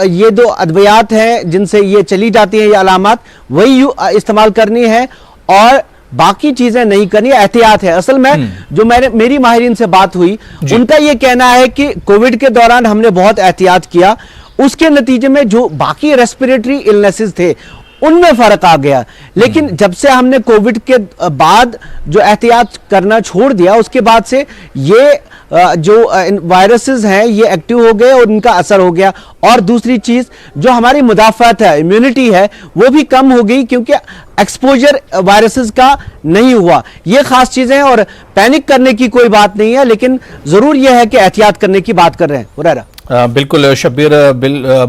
ये 2 अद्वियात हैं जिनसे ये चली जाती है ये अलामात, वही इस्तेमाल करनी है। और बाकी चीजें नहीं करनी, एहतियात है असल में। जो मेरी माहिरीन से बात हुई, उनका यह कहना है कि कोविड के दौरान हमने बहुत एहतियात किया, उसके नतीजे में जो बाकी रेस्पिरेटरी इलनेसेस थे उनमें फर्क आ गया। लेकिन जब से हमने कोविड के बाद जो एहतियात करना छोड़ दिया, उसके बाद से ये जो वायरसेस हैं ये एक्टिव हो गए और उनका असर हो गया। और दूसरी चीज, जो हमारी मुदाफत है, इम्यूनिटी है, वो भी कम हो गई क्योंकि एक्सपोजर वायरसेस का नहीं हुआ। ये खास चीजें हैं और पैनिक करने की कोई बात नहीं है, लेकिन जरूर यह है कि एहतियात करने की बात कर रहे हैं हुरैरा। बिल्कुल शब्बीर,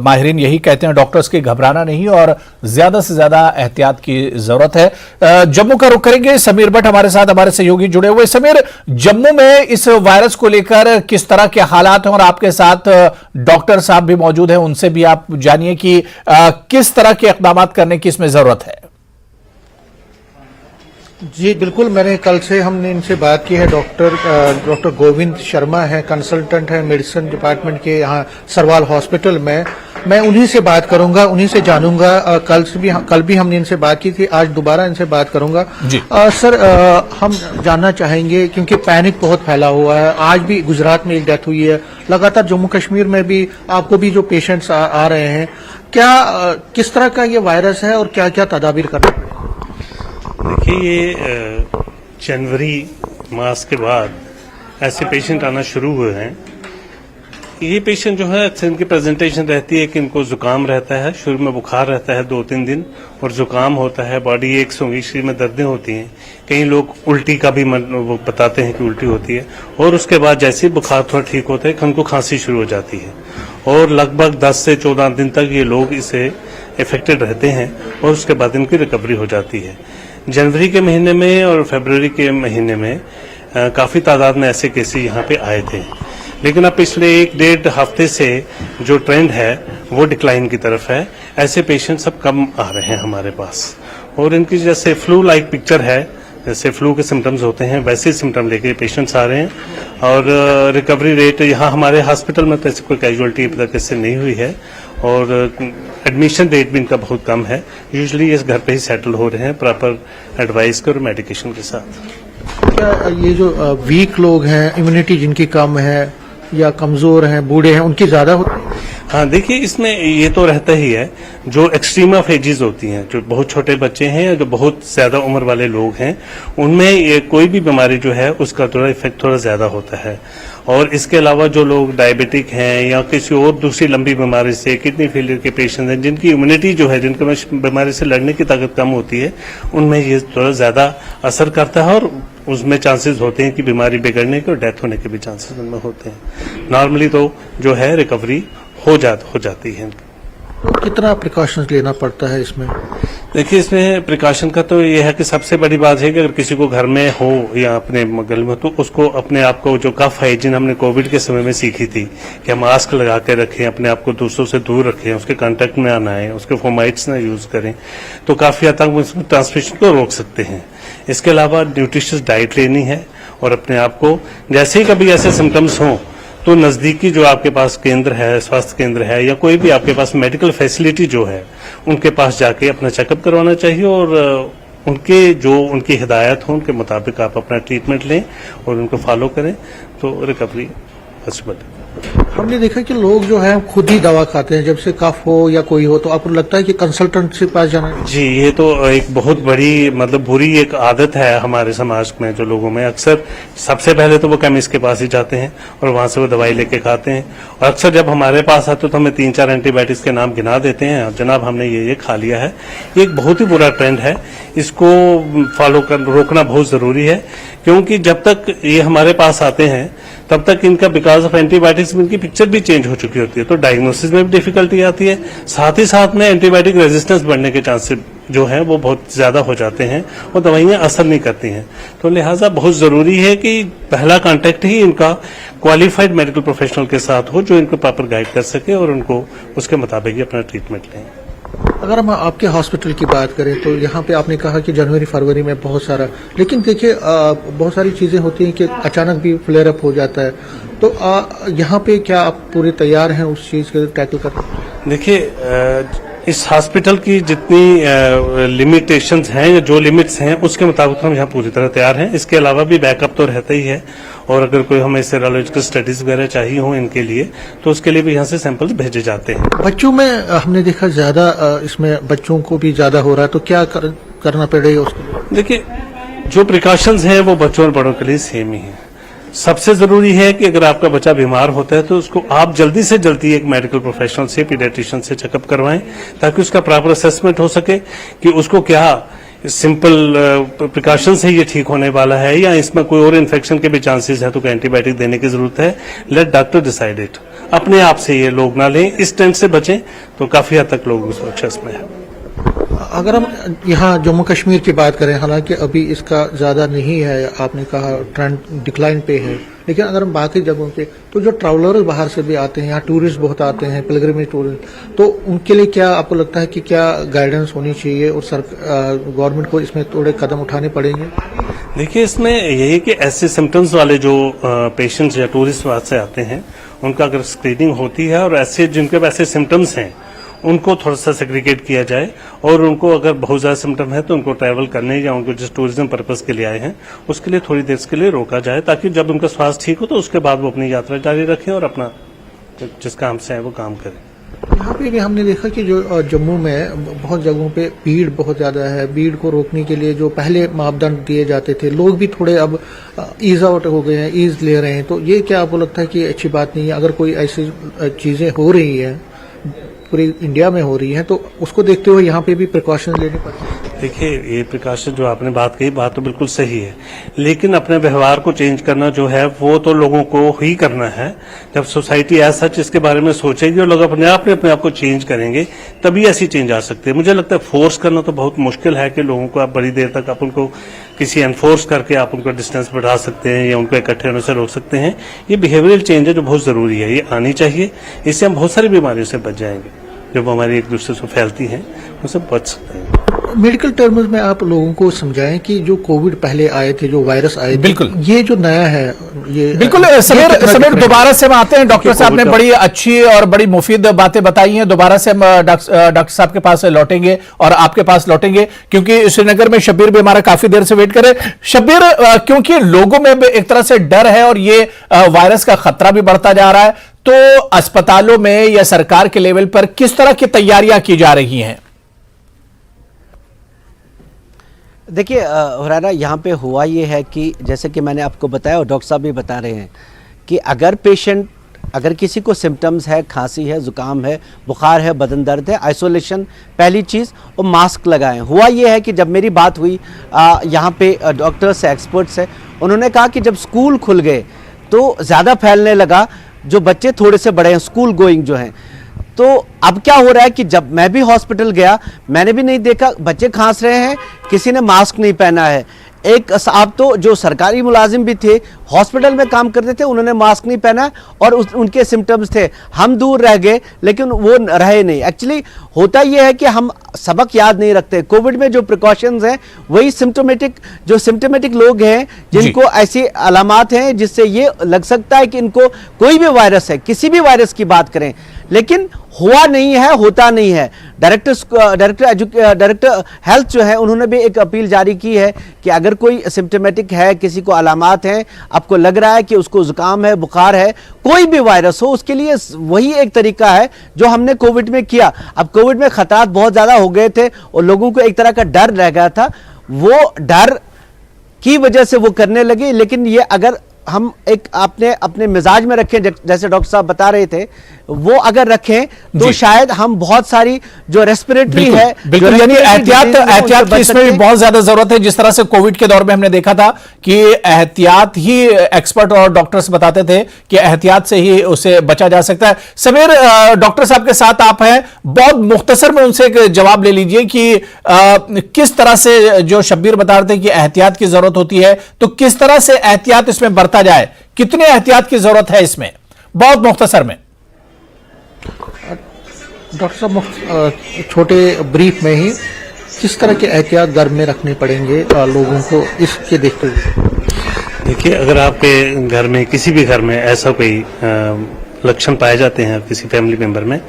माहिरीन यही कहते हैं डॉक्टर्स की घबराना नहीं और ज्यादा से ज्यादा एहतियात की जरूरत है। जम्मू का रुख करेंगे, समीर भट्ट हमारे साथ, हमारे सहयोगी जुड़े हुए। समीर, जम्मू में इस वायरस को लेकर किस तरह के हालात हैं और आपके साथ डॉक्टर साहब भी मौजूद हैं, उनसे भी आप जानिए कि किस तरह के इकदाम करने की इसमें जरूरत है। जी बिल्कुल, मैंने कल से हमने इनसे बात की है। डॉक्टर गोविंद शर्मा है, कंसल्टेंट है मेडिसिन डिपार्टमेंट के यहाँ सरवाल हॉस्पिटल में। मैं उन्हीं से बात करूंगा, उन्हीं से जानूंगा। कल भी हमने इनसे बात की थी, आज दोबारा इनसे बात करूंगा। जी सर, हम जानना चाहेंगे क्योंकि पैनिक बहुत फैला हुआ है। आज भी गुजरात में एक डेथ हुई है, लगातार जम्मू कश्मीर में भी आपको भी जो पेशेंट्स आ रहे हैं, किस तरह का ये वायरस है और क्या क्या तदाबीर करना है? देखिए, ये जनवरी मास के बाद ऐसे पेशेंट आना शुरू हुए हैं। ये पेशेंट जो है अक्सर इनकी प्रेजेंटेशन रहती है कि इनको जुकाम रहता है, शुरू में बुखार रहता है 2-3 दिन और जुकाम होता है, बॉडी एक्स होगी, शरीर में दर्दें होती हैं। कई लोग उल्टी का भी वो बताते हैं कि उल्टी होती है और उसके बाद जैसे ही बुखार थोड़ा ठीक होता है उनको खांसी शुरू हो जाती है और लगभग 10 से 14 दिन तक ये लोग इससे इफेक्टेड रहते हैं और उसके बाद इनकी रिकवरी हो जाती है। जनवरी के महीने में और फरवरी के महीने में काफ़ी तादाद में ऐसे केसेस यहाँ पे आए थे, लेकिन अब पिछले 1-1.5 हफ्ते से जो ट्रेंड है वो डिक्लाइन की तरफ है। ऐसे पेशेंट सब कम आ रहे हैं हमारे पास और इनकी जैसे फ्लू लाइक पिक्चर है, जैसे फ्लू के सिम्टम्स होते हैं वैसे सिम्टम लेके पेशेंट्स आ रहे हैं और रिकवरी रेट यहाँ हमारे हॉस्पिटल में तो ऐसी कोई कैजुअलिटी अभी तक इससे नहीं हुई है और एडमिशन रेट भी इनका बहुत कम है। यूजुअली इस घर पे ही सेटल हो रहे हैं प्रॉपर एडवाइस के और मेडिकेशन के साथ। क्या ये जो वीक लोग हैं, इम्यूनिटी जिनकी कम है या कमजोर हैं, बूढ़े हैं, उनकी ज्यादा होती है? हाँ, देखिए, इसमें ये तो रहता ही है, जो एक्सट्रीम ऑफ एजेस होती हैं, जो बहुत छोटे बच्चे हैं या जो बहुत ज्यादा उम्र वाले लोग हैं, उनमें ये कोई भी बीमारी जो है उसका थोड़ा इफेक्ट थोड़ा ज्यादा होता है। और इसके अलावा जो लोग डायबिटिक हैं या किसी और दूसरी लंबी बीमारी से, किडनी फेलियर के पेशेंट हैं, जिनकी इम्यूनिटी जो है, जिनके बीमारी से लड़ने की ताकत कम होती है, उनमें ये थोड़ा ज्यादा असर करता है और उसमें चांसेस होते हैं कि बीमारी बिगड़ने के और डेथ होने के भी चांसेस उनमें होते हैं। नॉर्मली तो जो है रिकवरी हो जाती है। तो कितना प्रिकॉशंस लेना पड़ता है इसमें? देखिए, इसमें प्रिकॉशन का तो ये है कि सबसे बड़ी बात है कि अगर किसी को घर में हो या अपने गले में, तो उसको अपने आप को जो कफ हाइजीन हमने कोविड के समय में सीखी थी कि हम मास्क लगा के रखें, अपने आप को दूसरों से दूर रखें, उसके कांटेक्ट में आना है, उसके फोमाइट्स ना यूज करें, तो काफी हद तक उसमें ट्रांसमिशन को रोक सकते हैं। इसके अलावा न्यूट्रिशियस डाइट लेनी है और अपने आप को जैसे ही कभी ऐसे सिम्टम्स हों तो नजदीकी जो आपके पास केंद्र है, स्वास्थ्य केंद्र है या कोई भी आपके पास मेडिकल फैसिलिटी जो है, उनके पास जाके अपना चेकअप करवाना चाहिए और उनकी हिदायत हो उनके मुताबिक आप अपना ट्रीटमेंट लें और उनको फॉलो करें तो रिकवरी पॉसिबल है। हमने देखा कि लोग जो है खुद ही दवा खाते हैं जब से कफ हो या कोई हो, तो आपको लगता है कि कंसल्टेंट के पास जाना है? जी, ये तो एक बहुत बड़ी बुरी एक आदत है हमारे समाज में, जो लोगों में अक्सर सबसे पहले तो वो केमिस्ट के पास ही जाते हैं और वहां से वो दवाई लेके खाते हैं और अक्सर जब हमारे पास आते तो हमें 3-4 एंटीबायोटिक्स के नाम गिना देते हैं, जनाब हमने ये खा लिया है। ये एक बहुत ही बुरा ट्रेंड है, इसको रोकना बहुत जरूरी है क्योंकि जब तक ये हमारे पास आते हैं तब तक इनका बिकॉज ऑफ एंटीबायोटिक्स इनकी पिक्चर भी चेंज हो चुकी होती है, तो डायग्नोसिस में भी डिफिकल्टी आती है, साथ ही साथ में एंटीबायोटिक रेजिस्टेंस बढ़ने के चांसेस जो है वो बहुत ज्यादा हो जाते हैं और दवाइयां असर नहीं करती हैं। तो लिहाजा बहुत जरूरी है कि पहला कांटेक्ट ही इनका क्वालिफाइड मेडिकल प्रोफेशनल के साथ हो जो इनको प्रॉपर गाइड कर सके और उनको उसके मुताबिक ही अपना ट्रीटमेंट लें। अगर हम आपके हॉस्पिटल की बात करें तो यहाँ पे आपने कहा कि जनवरी फरवरी में बहुत सारा, लेकिन देखिए बहुत सारी चीजें होती हैं कि अचानक भी फ्लेयर अप हो जाता है, तो यहाँ पे क्या आप पूरे तैयार हैं उस चीज के टैकल करने? देखिए, इस हॉस्पिटल की जितनी लिमिटेशंस हैं या जो लिमिट्स हैं उसके मुताबिक हम यहाँ पूरी तरह तैयार हैं। इसके अलावा भी बैकअप तो रहता ही है, और अगर कोई हमें सेरोलॉजिकल स्टडीज वगैरह चाहिए हो इनके लिए तो उसके लिए भी यहाँ से सैंपल्स भेजे जाते हैं। बच्चों में हमने देखा ज्यादा इसमें बच्चों को भी ज्यादा हो रहा है, तो क्या करना पड़ेगा उसको? देखिए, जो प्रिकॉशंस हैं वो बच्चों और बड़ों के लिए सेम ही है। सबसे जरूरी है कि अगर आपका बच्चा बीमार होता है तो उसको आप जल्दी से जल्दी एक मेडिकल प्रोफेशनल से, पीडियाट्रिशियन से चेकअप करवाएं, ताकि उसका प्रॉपर असेसमेंट हो सके कि उसको क्या सिंपल प्रिकॉशन से ये ठीक होने वाला है या इसमें कोई और इन्फेक्शन के भी चांसेस है तो कोई एंटीबायोटिक देने की जरूरत है। Let doctor decide it. अपने आप से ये लोग ना लें, इस ट्रेंड से बचें तो काफी हद तक लोग सुरक्षा में है। अगर हम यहाँ जम्मू कश्मीर की बात करें, हालांकि अभी इसका ज्यादा नहीं है, आपने कहा ट्रेंड डिक्लाइन पे है, लेकिन अगर हम बाकी जगहों पे तो जो ट्रैवलर्स बाहर से भी आते हैं, यहाँ टूरिस्ट बहुत आते हैं, पिलग्रिमेज टूरिस्ट, तो उनके लिए क्या आपको लगता है कि क्या गाइडेंस होनी चाहिए और गवर्नमेंट को इसमें थोड़े कदम उठाने पड़ेंगे? देखिए, इसमें यही कि ऐसे सिम्टम्स वाले जो पेशेंट्स या टूरिस्ट वहां से आते हैं उनका अगर स्क्रीनिंग होती है और ऐसे जिनके ऐसे सिम्टम्स हैं उनको थोड़ा सा सेग्रीगेट किया जाए, और उनको अगर बहुत ज्यादा सिम्टम है तो उनको ट्रैवल करने या उनको जिस टूरिज्म पर्पज के लिए आए हैं उसके लिए थोड़ी देर के लिए रोका जाए, ताकि जब उनका स्वास्थ्य ठीक हो तो उसके बाद वो अपनी यात्रा जारी रखें और अपना जिस काम से है वो काम करें। यहाँ पे भी हमने देखा कि जो जम्मू में बहुत जगहों पे भीड़ बहुत ज्यादा है। भीड़ को रोकने के लिए जो पहले मापदंड दिए जाते थे, लोग भी थोड़े अब ईज आउट हो गए हैं, ईज ले रहे हैं, तो ये क्या आपको लगता है कि अच्छी बात नहीं है? अगर कोई ऐसी चीजें हो रही है, पूरी इंडिया में हो रही है, तो उसको देखते हुए यहाँ पे भी प्रिकॉशन लेने पड़ते हैं। देखिए, ये प्रिकॉशन जो आपने बात कही, बात तो बिल्कुल सही है, लेकिन अपने व्यवहार को चेंज करना जो है वो तो लोगों को ही करना है। जब सोसाइटी एज सच इसके बारे में सोचेगी और लोग अपने आप को चेंज करेंगे तभी ऐसी चेंज आ सकती है। मुझे लगता है फोर्स करना तो बहुत मुश्किल है कि लोगों को आप बड़ी देर तक आप उनको किसी एनफोर्स करके आप उनको डिस्टेंस बढ़ा सकते हैं या उनको इकट्ठे होने से रोक सकते हैं। ये बिहेवियरल चेंज है जो बहुत जरूरी है, ये आनी चाहिए। इससे हम बहुत सारी बीमारियों से बच जाएंगे जब हमारी एक दूसरे से फैलती हैं, उससे बच सकते हैं। मेडिकल टर्म्स में आप लोगों को समझाएं कि जो कोविड पहले आए थे, जो वायरस आए थे, बिल्कुल ये जो नया है, ये बिल्कुल समीर दोबारा से हम आते हैं। डॉक्टर साहब ने बड़ी अच्छी और बड़ी मुफीद बातें बताई हैं। दोबारा से हम डॉक्टर साहब के पास लौटेंगे और आपके पास लौटेंगे, क्योंकि श्रीनगर में शब्बीर भी हमारा काफी देर से वेट करे। शब्बीर, क्योंकि लोगों में एक तरह से डर है और ये वायरस का खतरा भी बढ़ता जा रहा है, तो अस्पतालों में या सरकार के लेवल पर किस तरह की तैयारियां की जा रही हैं? देखिए हुरैरा, यहाँ पे हुआ ये है कि जैसे कि मैंने आपको बताया और डॉक्टर साहब भी बता रहे हैं कि अगर किसी को सिम्टम्स है, खांसी है, जुकाम है, बुखार है, बदन दर्द है, आइसोलेशन पहली चीज़, और मास्क लगाएं। हुआ ये है कि जब मेरी बात हुई यहाँ पे डॉक्टर्स से, एक्सपर्ट्स है, उन्होंने कहा कि जब स्कूल खुल गए तो ज़्यादा फैलने लगा, जो बच्चे थोड़े से बड़े हैं, स्कूल गोइंग जो हैं, तो अब क्या हो रहा है कि जब मैं भी हॉस्पिटल गया, मैंने भी नहीं देखा बच्चे खांस रहे हैं, किसी ने मास्क नहीं पहना है। एक साहब तो जो सरकारी मुलाजिम भी थे, हॉस्पिटल में काम करते थे, उन्होंने मास्क नहीं पहना और उनके सिम्टम्स थे। हम दूर रह गए लेकिन वो रहे नहीं। एक्चुअली होता यह है कि हम सबक याद नहीं रखते। कोविड में जो प्रिकॉशंस हैं वही सिम्टोमेटिक लोग हैं जिनको ऐसी अलामात हैं जिससे ये लग सकता है कि इनको कोई भी वायरस है, किसी भी वायरस की बात करें, लेकिन हुआ नहीं है, होता नहीं है। डायरेक्टर हेल्थ जो है उन्होंने भी एक अपील जारी की है कि अगर कोई सिम्टोमेटिक है, किसी को अलामात हैं, आपको लग रहा है कि उसको जुकाम है, बुखार है, कोई भी वायरस हो, उसके लिए वही एक तरीका है जो हमने कोविड में किया। अब कोविड में खतरात बहुत ज्यादा हो गए थे और लोगों को एक तरह का डर रह गया था, वो डर की वजह से वो करने लगे। लेकिन ये अगर हम एक अपने मिजाज में रखें, जैसे डॉक्टर साहब बता रहे थे, वो अगर रखें तो शायद हम बहुत सारी जो रेस्पिरेटरी है, बिल्कुल, यानी एहतियात की इसमें भी बहुत ज्यादा जरूरत है। जिस तरह से कोविड के दौर में हमने देखा था कि एहतियात ही एक्सपर्ट और डॉक्टर्स बताते थे कि एहतियात से ही उसे बचा जा सकता है। समीर, डॉक्टर साहब के साथ आप हैं, बहुत मुख्तसर में उनसे एक जवाब ले लीजिए कि किस तरह से, जो शब्बीर बता रहे थे कि एहतियात की जरूरत होती है, तो किस तरह से एहतियात इसमें बरता जाए, कितने एहतियात की जरूरत है इसमें, बहुत मुख्तसर में? डॉक्टर साहब, छोटे ब्रीफ में ही किस तरह के एहतियात घर में रखने पड़ेंगे लोगों को इसके देखते हुए? देखिए, अगर आपके घर में, किसी भी घर में ऐसा कोई लक्षण पाए जाते हैं किसी फैमिली मेंबर में,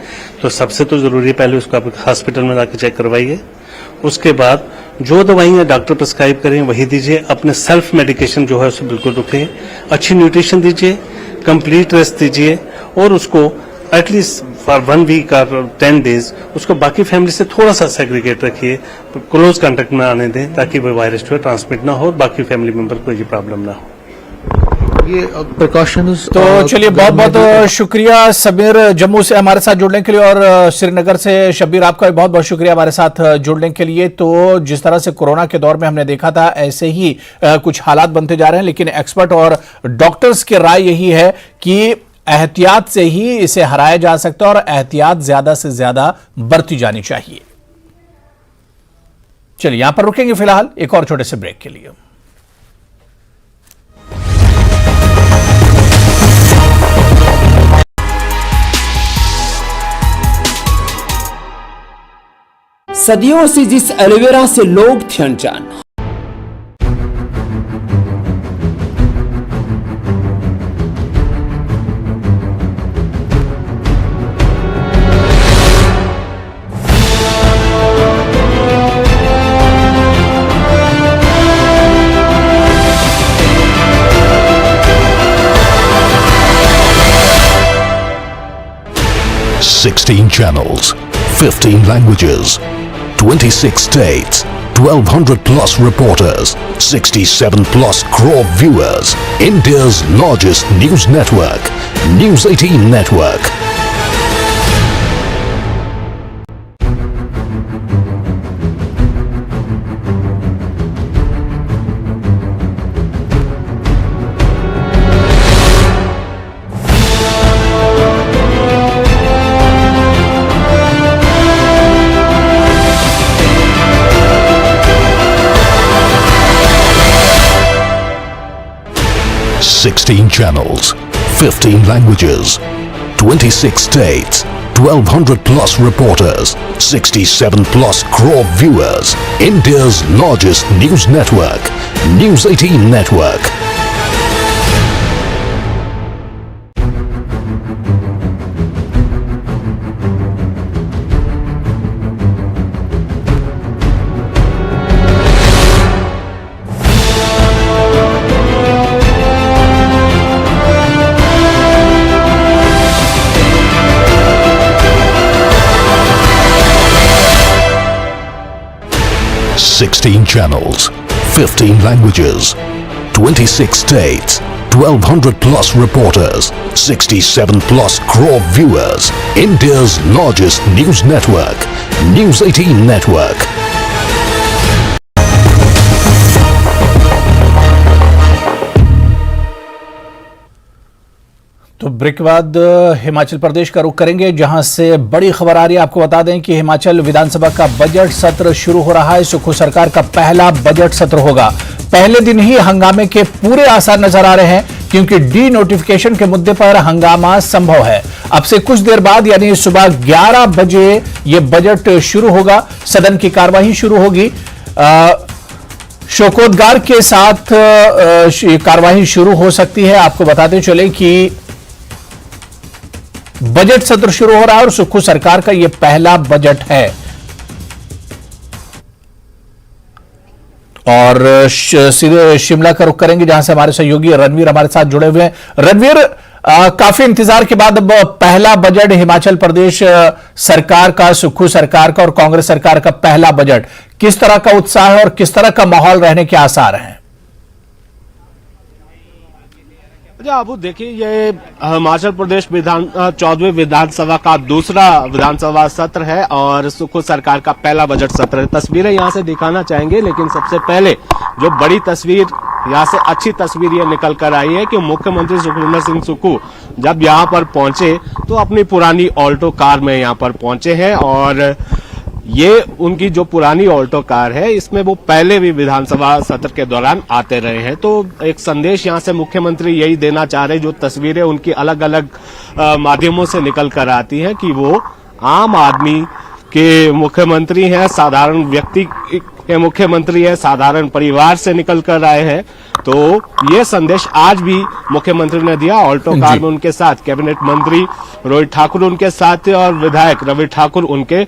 तो सबसे तो जरूरी है पहले उसको आप हॉस्पिटल में लाकर चेक करवाइए। उसके बाद जो दवाइयाँ डॉक्टर प्रिस्क्राइब करें वही दीजिए। अपने सेल्फ मेडिकेशन जो है उसे बिल्कुल रुकें। अच्छी न्यूट्रिशन दीजिए, कंप्लीट रेस्ट दीजिए और उसको एटलीस्ट फॉर 1 वीक और 10 डेज उसको बाकी फैमिली से थोड़ा सा सेग्रीगेट रखिए, क्लोज कांटेक्ट में आने दें ताकि वो वायरस जो है ट्रांसमिट ना हो और बाकी फैमिली मेंबर को ये प्रॉब्लम ना हो। ये प्रिकॉशंस तो चलिए बहुत बहुत शुक्रिया समीर जम्मू से हमारे साथ जुड़ने के लिए, और श्रीनगर से शब्बीर आपका भी बहुत बहुत शुक्रिया हमारे साथ जुड़ने के लिए। तो जिस तरह से कोरोना के दौर में हमने देखा था ऐसे ही कुछ हालात बनते जा रहे हैं, लेकिन एक्सपर्ट और डॉक्टर्स की राय यही है कि एहतियात से ही इसे हराया जा सकता है और एहतियात ज्यादा से ज्यादा बरती जानी चाहिए। चलिए यहां पर रुकेंगे फिलहाल एक और छोटे से ब्रेक के लिए। सदियों से जिस एलोवेरा से लोग थे अनजान, $16 channels, 15 languages, 26 states, 1,200 plus reporters, 67 plus crore viewers. India's largest news network, News 18 Network. $16 channels, 15 languages, 26 states, 1,200 plus reporters, 67 plus crore viewers. India's largest news network, News 18 Network. $16 channels, 15 languages, 26 states, 1,200 plus reporters, 67 plus crore viewers. India's largest news network, News 18 Network. तो break के बाद हिमाचल प्रदेश का रुख करेंगे, जहां से बड़ी खबर आ रही है। आपको बता दें कि हिमाचल विधानसभा का बजट सत्र शुरू हो रहा है। सुक्खू सरकार का पहला बजट सत्र होगा। पहले दिन ही हंगामे के पूरे आसार नजर आ रहे हैं, क्योंकि डी नोटिफिकेशन के मुद्दे पर हंगामा संभव है। अब से कुछ देर बाद यानी सुबह 11 बजे यह बजट शुरू होगा, सदन की कार्यवाही शुरू होगी। शोकोद्गार के साथ कार्यवाही शुरू हो सकती है। आपको बताते चले कि बजट सत्र शुरू हो रहा है और सुक्खू सरकार का यह पहला बजट है। और सीधे शिमला का रुख करेंगे, जहां से हमारे सहयोगी रणवीर हमारे साथ जुड़े हुए हैं। रणवीर, काफी इंतजार के बाद अब पहला बजट हिमाचल प्रदेश सरकार का, सुक्खू सरकार का और कांग्रेस सरकार का पहला बजट, किस तरह का उत्साह है और किस तरह का माहौल रहने के आसार हैं? अब देखिए, ये हिमाचल प्रदेश 14वीं विधानसभा का दूसरा विधानसभा सत्र है और सुक्खू सरकार का पहला बजट सत्र है। तस्वीरें यहां से दिखाना चाहेंगे, लेकिन सबसे पहले जो बड़ी तस्वीर यहां से अच्छी तस्वीर ये निकल कर आई है कि मुख्यमंत्री सुखविंदर सिंह सुक्खू जब यहां पर पहुंचे तो अपनी पुरानी ऑल्टो कार में यहां पर पहुंचे हैं। और ये उनकी जो पुरानी ऑल्टो कार है, इसमें वो पहले भी विधानसभा सत्र के दौरान आते रहे हैं। तो एक संदेश यहां से मुख्यमंत्री यही देना चाह रहे हैं, जो तस्वीरें उनकी अलग अलग माध्यमों से निकल कर आती हैं, कि वो आम आदमी के मुख्यमंत्री हैं, साधारण व्यक्ति के मुख्यमंत्री है, साधारण परिवार से निकल कर आए हैं। तो ये संदेश आज भी मुख्यमंत्री ने दिया। ऑल्टो कार में उनके साथ कैबिनेट मंत्री रोहित ठाकुर उनके साथ थे और विधायक रवि ठाकुर उनके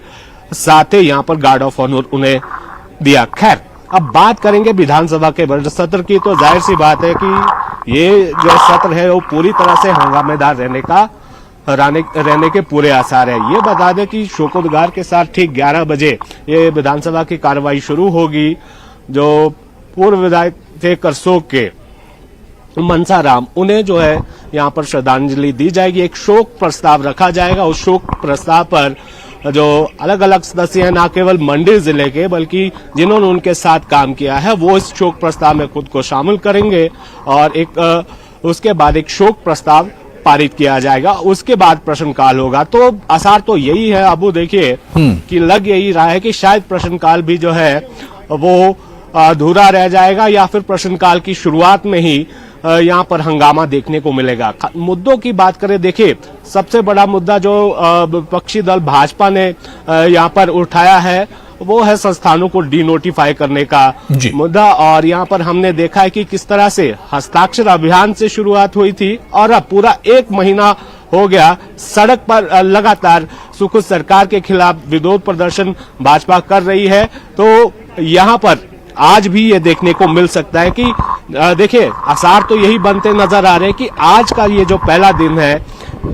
साथ थे। यहाँ पर गार्ड ऑफ ऑनर उन्हें दिया। खैर, अब बात करेंगे विधानसभा के बजट सत्र की, तो जाहिर सी बात है कि ये जो सत्र है वो पूरी तरह से हंगामेदार रहने के पूरे आसार है। ये बता दें कि शोकोदगार के साथ ठीक 11 बजे ये विधानसभा की कार्रवाई शुरू होगी। जो पूर्व विधायक थे करसोग के मनसा राम, उन्हें जो है यहाँ पर श्रद्धांजलि दी जाएगी। एक शोक प्रस्ताव रखा जाएगा। उस शोक प्रस्ताव पर जो अलग अलग सदस्य हैं, ना केवल मंडी जिले के बल्कि जिन्होंने उनके साथ काम किया है, वो इस शोक प्रस्ताव में खुद को शामिल करेंगे और उसके बाद एक शोक प्रस्ताव पारित किया जाएगा। उसके बाद प्रश्नकाल होगा। तो आसार तो यही है अबू, देखिए कि लग यही रहा है कि शायद प्रश्नकाल भी जो है वो अधूरा रह जाएगा या फिर प्रश्नकाल की शुरुआत में ही यहाँ पर हंगामा देखने को मिलेगा। मुद्दों की बात करें, देखिए सबसे बड़ा मुद्दा जो विपक्षी दल भाजपा ने यहाँ पर उठाया है वो है संस्थानों को डिनोटिफाई करने का मुद्दा। और यहाँ पर हमने देखा है कि किस तरह से हस्ताक्षर अभियान से शुरुआत हुई थी और अब पूरा 1 महीना हो गया सड़क पर लगातार सुखद सरकार के खिलाफ विरोध प्रदर्शन भाजपा कर रही है। तो यहाँ पर आज भी ये देखने को मिल सकता है कि देखिए आसार तो यही बनते नजर आ रहे हैं कि आज का ये जो पहला दिन है,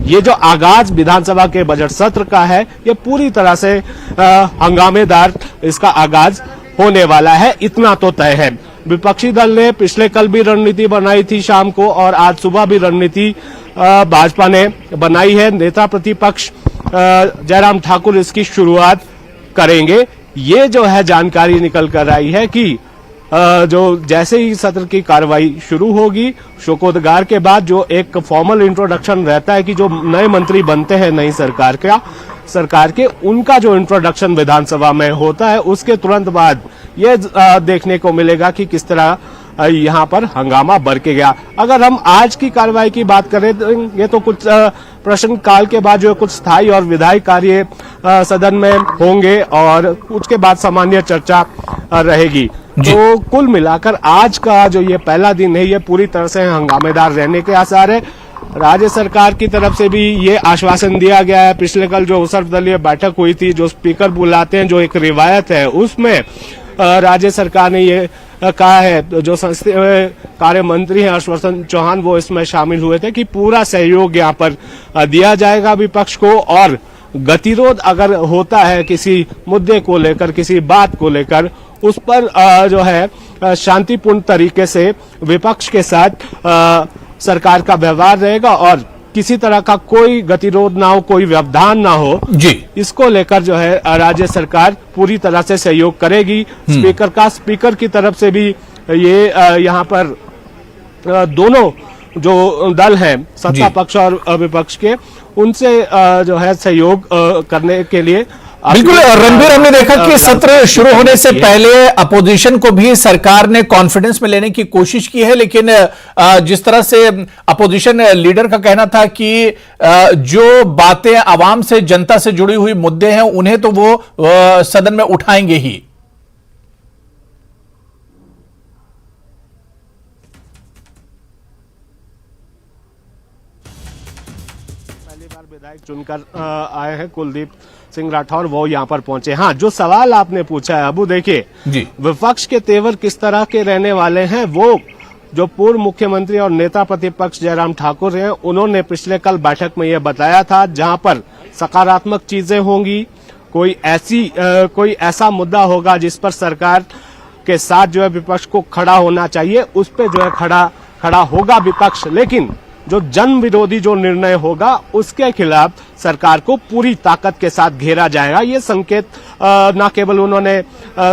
ये जो आगाज विधानसभा के बजट सत्र का है, ये पूरी तरह से हंगामेदार इसका आगाज होने वाला है, इतना तो तय है। विपक्षी दल ने पिछले कल भी रणनीति बनाई थी शाम को और आज सुबह भी रणनीति भाजपा ने बनाई है। नेता प्रतिपक्ष जयराम ठाकुर इसकी शुरुआत करेंगे। ये जो है जानकारी निकल कर आई है कि जो जैसे ही सत्र की कार्रवाई शुरू होगी, शोकोदगार के बाद जो एक फॉर्मल इंट्रोडक्शन रहता है कि जो नए मंत्री बनते हैं नई सरकार के उनका जो इंट्रोडक्शन विधानसभा में होता है, उसके तुरंत बाद ये देखने को मिलेगा कि किस तरह यहाँ पर हंगामा बरके गया। अगर हम आज की कार्रवाई की बात करें तो ये तो कुछ प्रश्नकाल के बाद जो कुछ स्थायी और विधायी कार्य सदन में होंगे और उसके बाद सामान्य चर्चा रहेगी। तो कुल मिलाकर आज का जो ये पहला दिन है, ये पूरी तरह से हंगामेदार रहने के आसार है। राज्य सरकार की तरफ से भी ये आश्वासन दिया गया है। पिछले कल जो सर्वदलीय बैठक हुई थी, जो स्पीकर बुलाते हैं, जो एक रिवायत है, उसमें राज्य सरकार ने ये कहा है, जो संसदीय कार्य मंत्री हैं हर्षवर्धन चौहान, वो इसमें शामिल हुए थे कि पूरा सहयोग यहाँ पर दिया जाएगा विपक्ष को और गतिरोध अगर होता है किसी मुद्दे को लेकर, किसी बात को लेकर, उस पर जो है शांतिपूर्ण तरीके से विपक्ष के साथ सरकार का व्यवहार रहेगा और किसी तरह का कोई गतिरोध ना हो, कोई व्यवधान ना हो जी, इसको लेकर जो है राज्य सरकार पूरी तरह से सहयोग करेगी। स्पीकर की तरफ से भी ये यहाँ पर दोनों जो दल हैं, सत्ता पक्ष और विपक्ष के, उनसे जो है सहयोग करने के लिए बिल्कुल। रणबीर, हमने देखा कि सत्र शुरू होने से पहले अपोजिशन को भी सरकार ने कॉन्फिडेंस में लेने की कोशिश की है, लेकिन जिस तरह से अपोजिशन लीडर का कहना था कि जो बातें आवाम से, जनता से जुड़ी हुई मुद्दे हैं, उन्हें तो वो सदन में उठाएंगे ही। पहली बार विधायक चुनकर आए हैं कुलदीप सिंह राठौर, वो यहाँ पर पहुंचे। हाँ, जो सवाल आपने पूछा है अबू, देखिए विपक्ष के तेवर किस तरह के रहने वाले हैं, वो जो पूर्व मुख्यमंत्री और नेता प्रतिपक्ष जयराम ठाकुर हैं, उन्होंने पिछले कल बैठक में यह बताया था, जहां पर सकारात्मक चीजें होंगी, कोई ऐसा मुद्दा होगा जिस पर सरकार के साथ जो है विपक्ष को खड़ा होना चाहिए, उस पर जो है खड़ा होगा विपक्ष, लेकिन जो जन विरोधी जो निर्णय होगा उसके खिलाफ सरकार को पूरी ताकत के साथ घेरा जाएगा। ये संकेत न केवल उन्होंने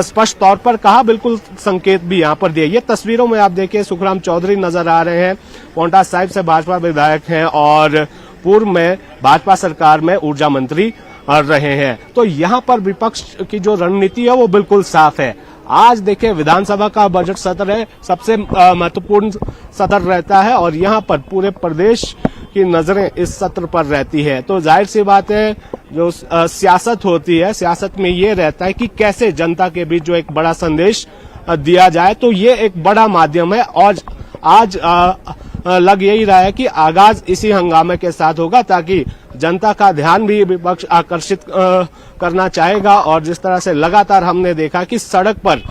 स्पष्ट तौर पर कहा, बिल्कुल संकेत भी यहाँ पर दिए। ये तस्वीरों में आप देखिए सुखराम चौधरी नजर आ रहे हैं, पोंटा साहिब से भाजपा विधायक हैं और पूर्व में भाजपा सरकार में ऊर्जा मंत्री रहे हैं। तो यहाँ पर विपक्ष की जो रणनीति है वो बिल्कुल साफ है। आज देखिए विधानसभा का बजट सत्र है, सबसे महत्वपूर्ण सत्र रहता है और यहाँ पर पूरे प्रदेश की नजरें इस सत्र पर रहती है। तो जाहिर सी बात है, जो सियासत होती है, सियासत में ये रहता है कि कैसे जनता के बीच जो एक बड़ा संदेश दिया जाए, तो ये एक बड़ा माध्यम है और आज लग यही रहा है कि आगाज इसी हंगामे के साथ होगा, ताकि जनता का ध्यान भी विपक्ष आकर्षित करना चाहेगा। और जिस तरह से लगातार हमने देखा कि सड़क पर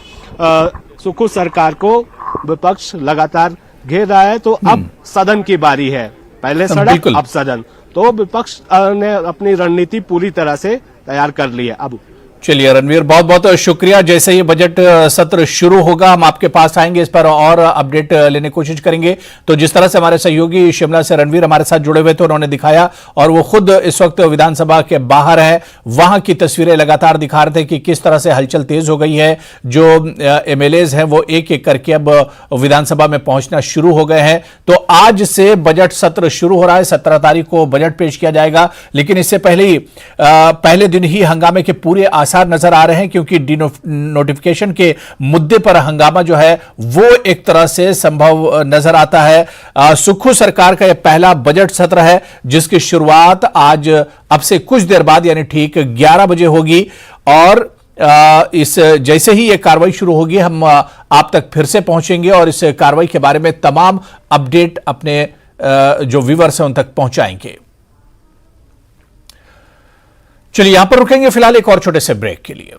सुखू सरकार को विपक्ष लगातार घेर रहा है, तो अब सदन की बारी है। पहले सड़क, अब सदन। तो विपक्ष ने अपनी रणनीति पूरी तरह से तैयार कर ली है। अब चलिए रणवीर, बहुत बहुत शुक्रिया। जैसे ही बजट सत्र शुरू होगा हम आपके पास आएंगे, इस पर और अपडेट लेने की कोशिश करेंगे। तो जिस तरह से हमारे सहयोगी शिमला से रणवीर हमारे साथ जुड़े हुए थे, उन्होंने दिखाया, और वो खुद इस वक्त विधानसभा के बाहर है, वहां की तस्वीरें लगातार दिखा रहे थे कि किस तरह से हलचल तेज हो गई है। जो एमएलएज हैं वो एक एक करके अब विधानसभा में पहुंचना शुरू हो गए हैं। तो आज से बजट सत्र शुरू हो रहा है, 17 तारीख को बजट पेश किया जाएगा। लेकिन इससे पहले ही पहले दिन ही हंगामे के पूरे नजर आ रहे हैं, क्योंकि नोटिफिकेशन के मुद्दे पर हंगामा जो है वो एक तरह से संभव नजर आता है। सुक्खू सरकार का यह पहला बजट सत्र है, जिसकी शुरुआत आज अब से कुछ देर बाद यानी ठीक 11 बजे होगी। और इस जैसे ही यह कार्रवाई शुरू होगी हम आप तक फिर से पहुंचेंगे और इस कार्रवाई के बारे में तमाम अपडेट अपने जो व्यूअर्स हैं उन तक पहुंचाएंगे। चलिए यहां पर रुकेंगे फिलहाल एक और छोटे से ब्रेक के लिए।